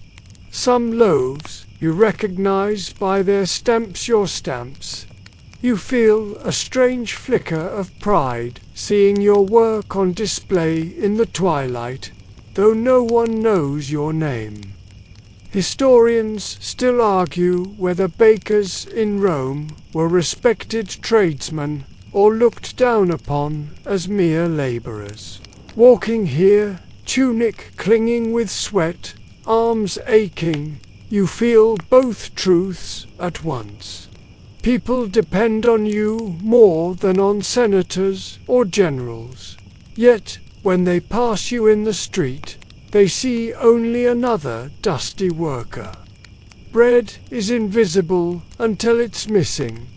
Some loaves you recognize by their stamps, your stamps. You feel a strange flicker of pride seeing your work on display in the twilight, though no one knows your name. Historians still argue whether bakers in Rome were respected tradesmen or looked down upon as mere laborers. Walking here, tunic clinging with sweat, arms aching, you feel both truths at once. People depend on you more than on senators or generals. Yet, when they pass you in the street, they see only another dusty worker. Bread is invisible until it's missing.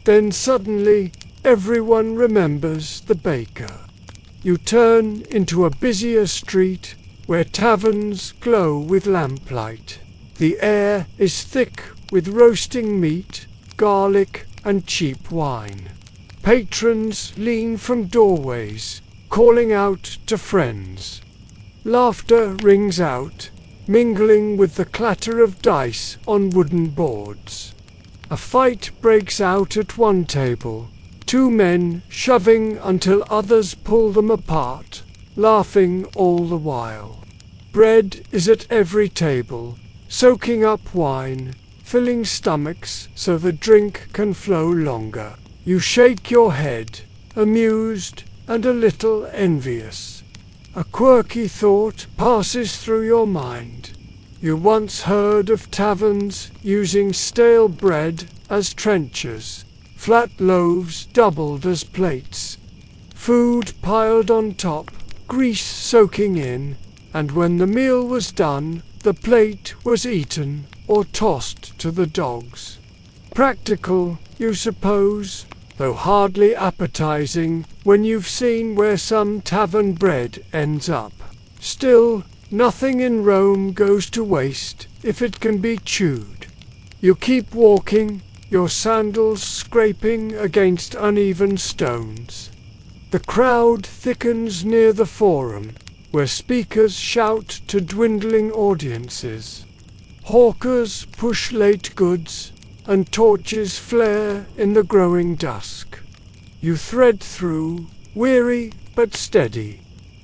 Then suddenly, everyone remembers the baker. You turn into a busier street where taverns glow with lamplight. The air is thick with roasting meat, garlic, and cheap wine. Patrons lean from doorways, calling out to friends. Laughter rings out, mingling with the clatter of dice on wooden boards. A fight breaks out at one table, two men shoving until others pull them apart, laughing all the while. Bread is at every table, soaking up wine, filling stomachs so the drink can flow longer. You shake your head, amused and a little envious. A quirky thought passes through your mind. You once heard of taverns using stale bread as trenchers, flat loaves doubled as plates, food piled on top, grease soaking in, and when the meal was done, the plate was eaten or tossed to the dogs. Practical, you suppose, though hardly appetizing when you've seen where some tavern bread ends up. Still, nothing in Rome goes to waste if it can be chewed. You keep walking, your sandals scraping against uneven stones. The crowd thickens near the forum, where speakers shout to dwindling audiences. Hawkers push late goods, and torches flare in the growing dusk. You thread through, weary but steady.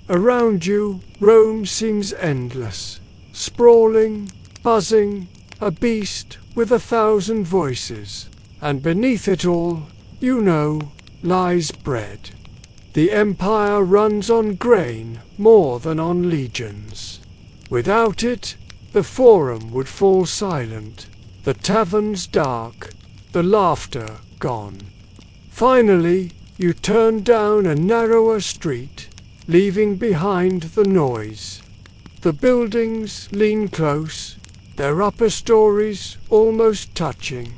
Around you, Rome seems endless, sprawling, buzzing, a beast with 1,000 voices. And beneath it all, you know, lies bread. The empire runs on grain more than on legions. Without it, the forum would fall silent, the taverns dark, the laughter gone. Finally, you turn down a narrower street, leaving behind the noise. The buildings lean close, their upper stories almost touching.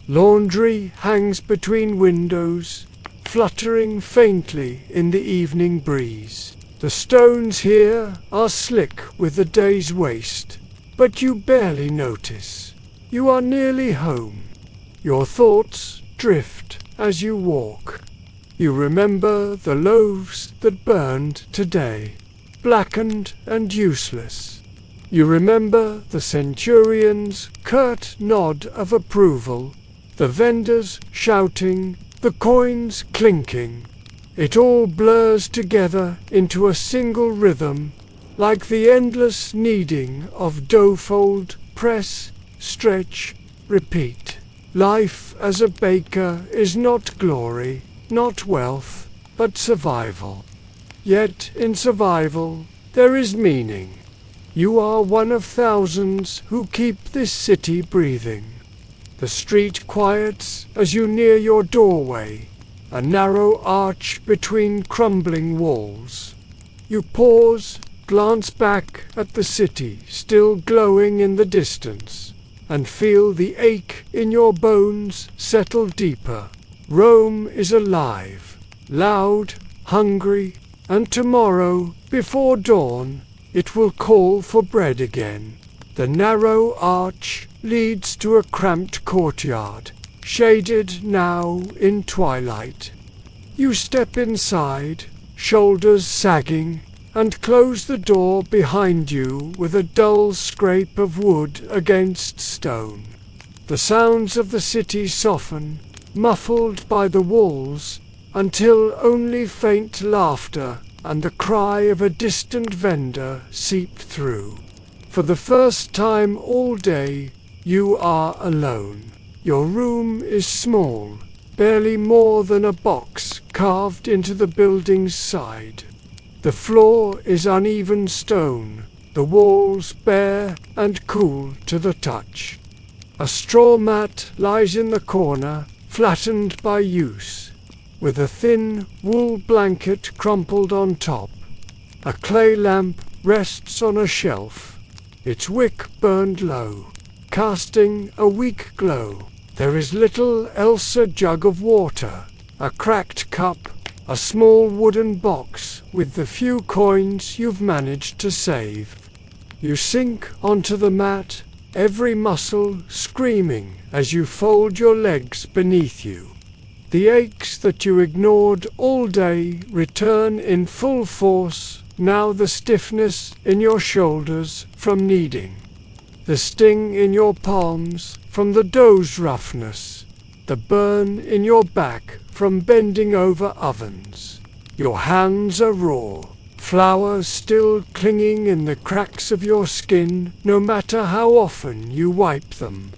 Laundry hangs between windows, fluttering faintly in the evening breeze. The stones here are slick with the day's waste, but you barely notice. You are nearly home. Your thoughts drift as you walk. You remember the loaves that burned today, blackened and useless. You remember the centurion's curt nod of approval, the vendors shouting, the coins clinking. It all blurs together into a single rhythm, like the endless kneading of dough-fold, press, stretch, repeat. Life as a baker is not glory, not wealth, but survival. Yet in survival there is meaning. You are one of thousands who keep this city breathing. The street quiets as you near your doorway, a narrow arch between crumbling walls. You pause, glance back at the city still glowing in the distance, and feel the ache in your bones settle deeper. Rome is alive, loud, hungry, and tomorrow, before dawn, it will call for bread again. The narrow arch leads to a cramped courtyard, shaded now in twilight. You step inside, shoulders sagging, and close the door behind you with a dull scrape of wood against stone. The sounds of the city soften, muffled by the walls, until only faint laughter and the cry of a distant vendor seep through. For the first time all day, you are alone. Your room is small, barely more than a box carved into the building's side. The floor is uneven stone, the walls bare and cool to the touch. A straw mat lies in the corner, flattened by use, with a thin wool blanket crumpled on top. A clay lamp rests on a shelf, its wick burned low, casting a weak glow. There is little else: a jug of water, a cracked cup, a small wooden box with the few coins you've managed to save. You sink onto the mat, every muscle screaming as you fold your legs beneath you. The aches that you ignored all day return in full force, now the stiffness in your shoulders from kneading, the sting in your palms from the dough's roughness, the burn in your back from bending over ovens. Your hands are raw, flour still clinging in the cracks of your skin, no matter how often you wipe them.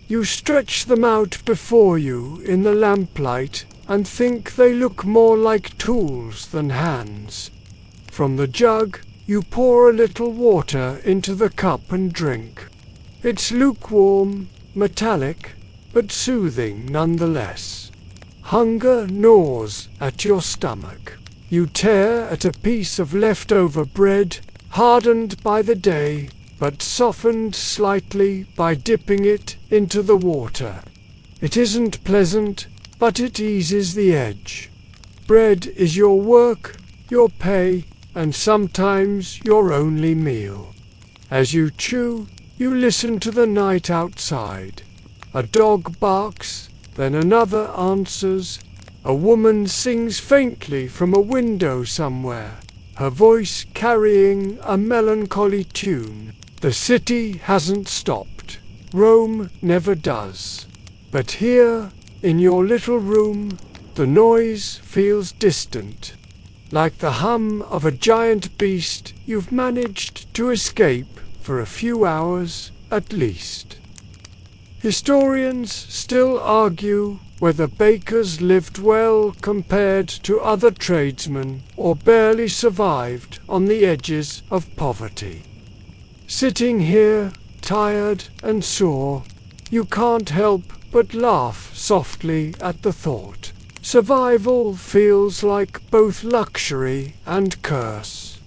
You stretch them out before you in the lamplight and think they look more like tools than hands. From the jug, you pour a little water into the cup and drink. It's lukewarm, metallic, but soothing nonetheless. Hunger gnaws at your stomach. You tear at a piece of leftover bread, hardened by the day, but softened slightly by dipping it into the water. It isn't pleasant, but it eases the edge. Bread is your work, your pay, and sometimes your only meal. As you chew, you listen to the night outside. A dog barks, then another answers. A woman sings faintly from a window somewhere, her voice carrying a melancholy tune. The city hasn't stopped. Rome never does. But here, in your little room, the noise feels distant. Like the hum of a giant beast, you've managed to escape for a few hours at least. Historians still argue whether bakers lived well compared to other tradesmen or barely survived on the edges of poverty. Sitting here, tired and sore, you can't help but laugh softly at the thought. Survival feels like both luxury and curse.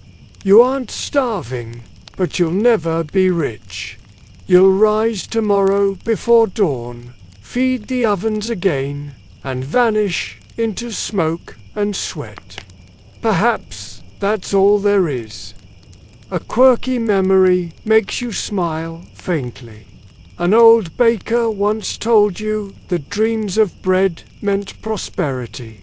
You aren't starving, but you'll never be rich. You'll rise tomorrow before dawn, feed the ovens again, and vanish into smoke and sweat. Perhaps that's all there is. A quirky memory makes you smile faintly. An old baker once told you that dreams of bread meant prosperity.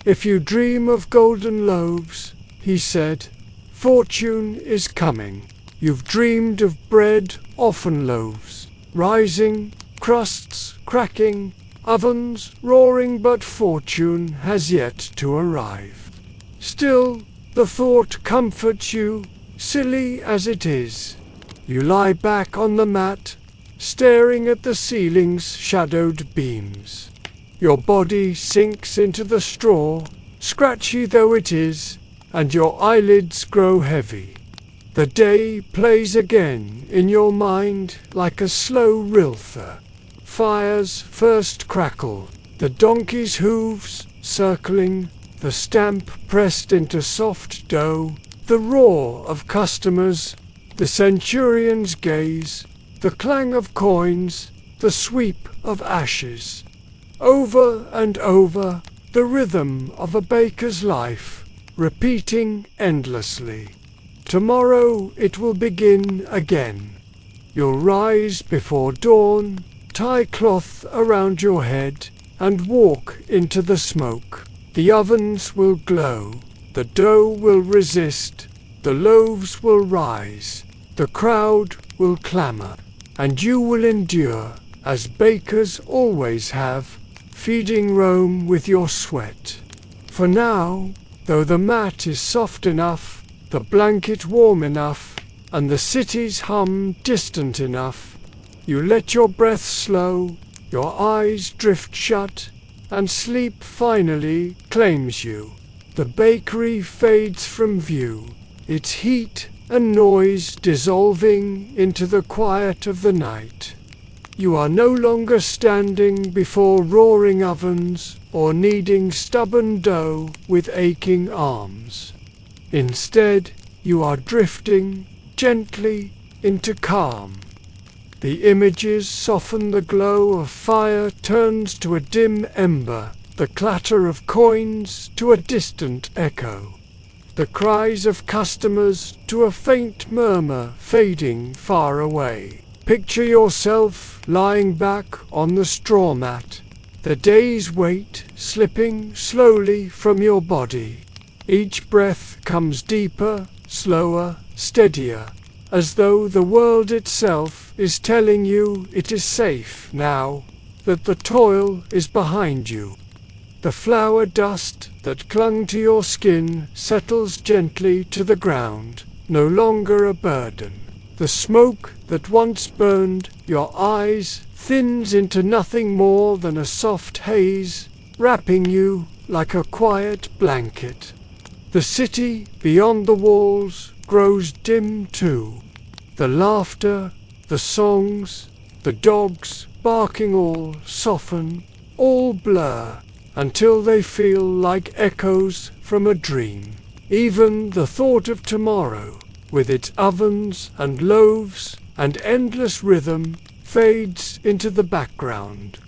If you dream of golden loaves, he said, fortune is coming. You've dreamed of bread, often loaves, rising, crusts cracking, ovens roaring, but fortune has yet to arrive. Still, the thought comforts you, silly as it is. You lie back on the mat, staring at the ceiling's shadowed beams. Your body sinks into the straw, scratchy though it is, and your eyelids grow heavy. The day plays again in your mind like a slow rilther. Fires first crackle, the donkey's hooves circling, the stamp pressed into soft dough, the roar of customers, the centurion's gaze, the clang of coins, the sweep of ashes. Over and over, the rhythm of a baker's life, repeating endlessly. Tomorrow it will begin again. You'll rise before dawn, tie cloth around your head, and walk into the smoke. The ovens will glow, the dough will resist, the loaves will rise, the crowd will clamor, and you will endure, as bakers always have, feeding Rome with your sweat. For now, though the mat is soft enough, the blanket warm enough, and the city's hum distant enough, you let your breath slow, your eyes drift shut, and sleep finally claims you. The bakery fades from view, its heat and noise dissolving into the quiet of the night. You are no longer standing before roaring ovens or kneading stubborn dough with aching arms. Instead, you are drifting gently into calm. The images soften, the glow of fire turns to a dim ember, the clatter of coins to a distant echo, the cries of customers to a faint murmur fading far away. Picture yourself lying back on the straw mat, the day's weight slipping slowly from your body. Each breath comes deeper, slower, steadier, as though the world itself is telling you it is safe now, that the toil is behind you. The flour dust that clung to your skin settles gently to the ground, no longer a burden. The smoke that once burned your eyes thins into nothing more than a soft haze, wrapping you like a quiet blanket. The city beyond the walls grows dim too. The laughter, the songs, the dogs barking all soften, all blur, until they feel like echoes from a dream. Even the thought of tomorrow, with its ovens and loaves and endless rhythm, fades into the background.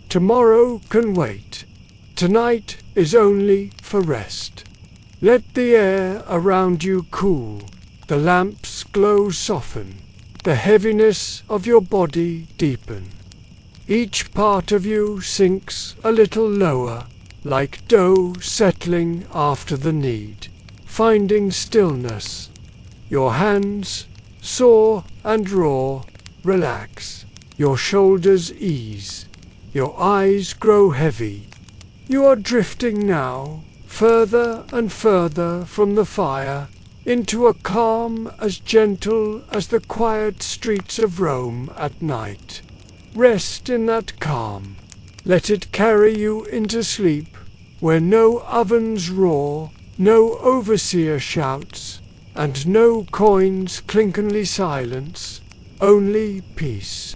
Tomorrow can wait. Tonight is only for rest. Let the air around you cool, the lamp's glow soften, the heaviness of your body deepen. Each part of you sinks a little lower, like dough settling after the knead, finding stillness. Your hands, sore and raw, relax. Your shoulders ease. Your eyes grow heavy. You are drifting now, further and further from the fire, into a calm as gentle as the quiet streets of Rome at night. Rest in that calm. Let it carry you into sleep, where no ovens roar, no overseer shouts, and no coins clinklingly silence, only peace.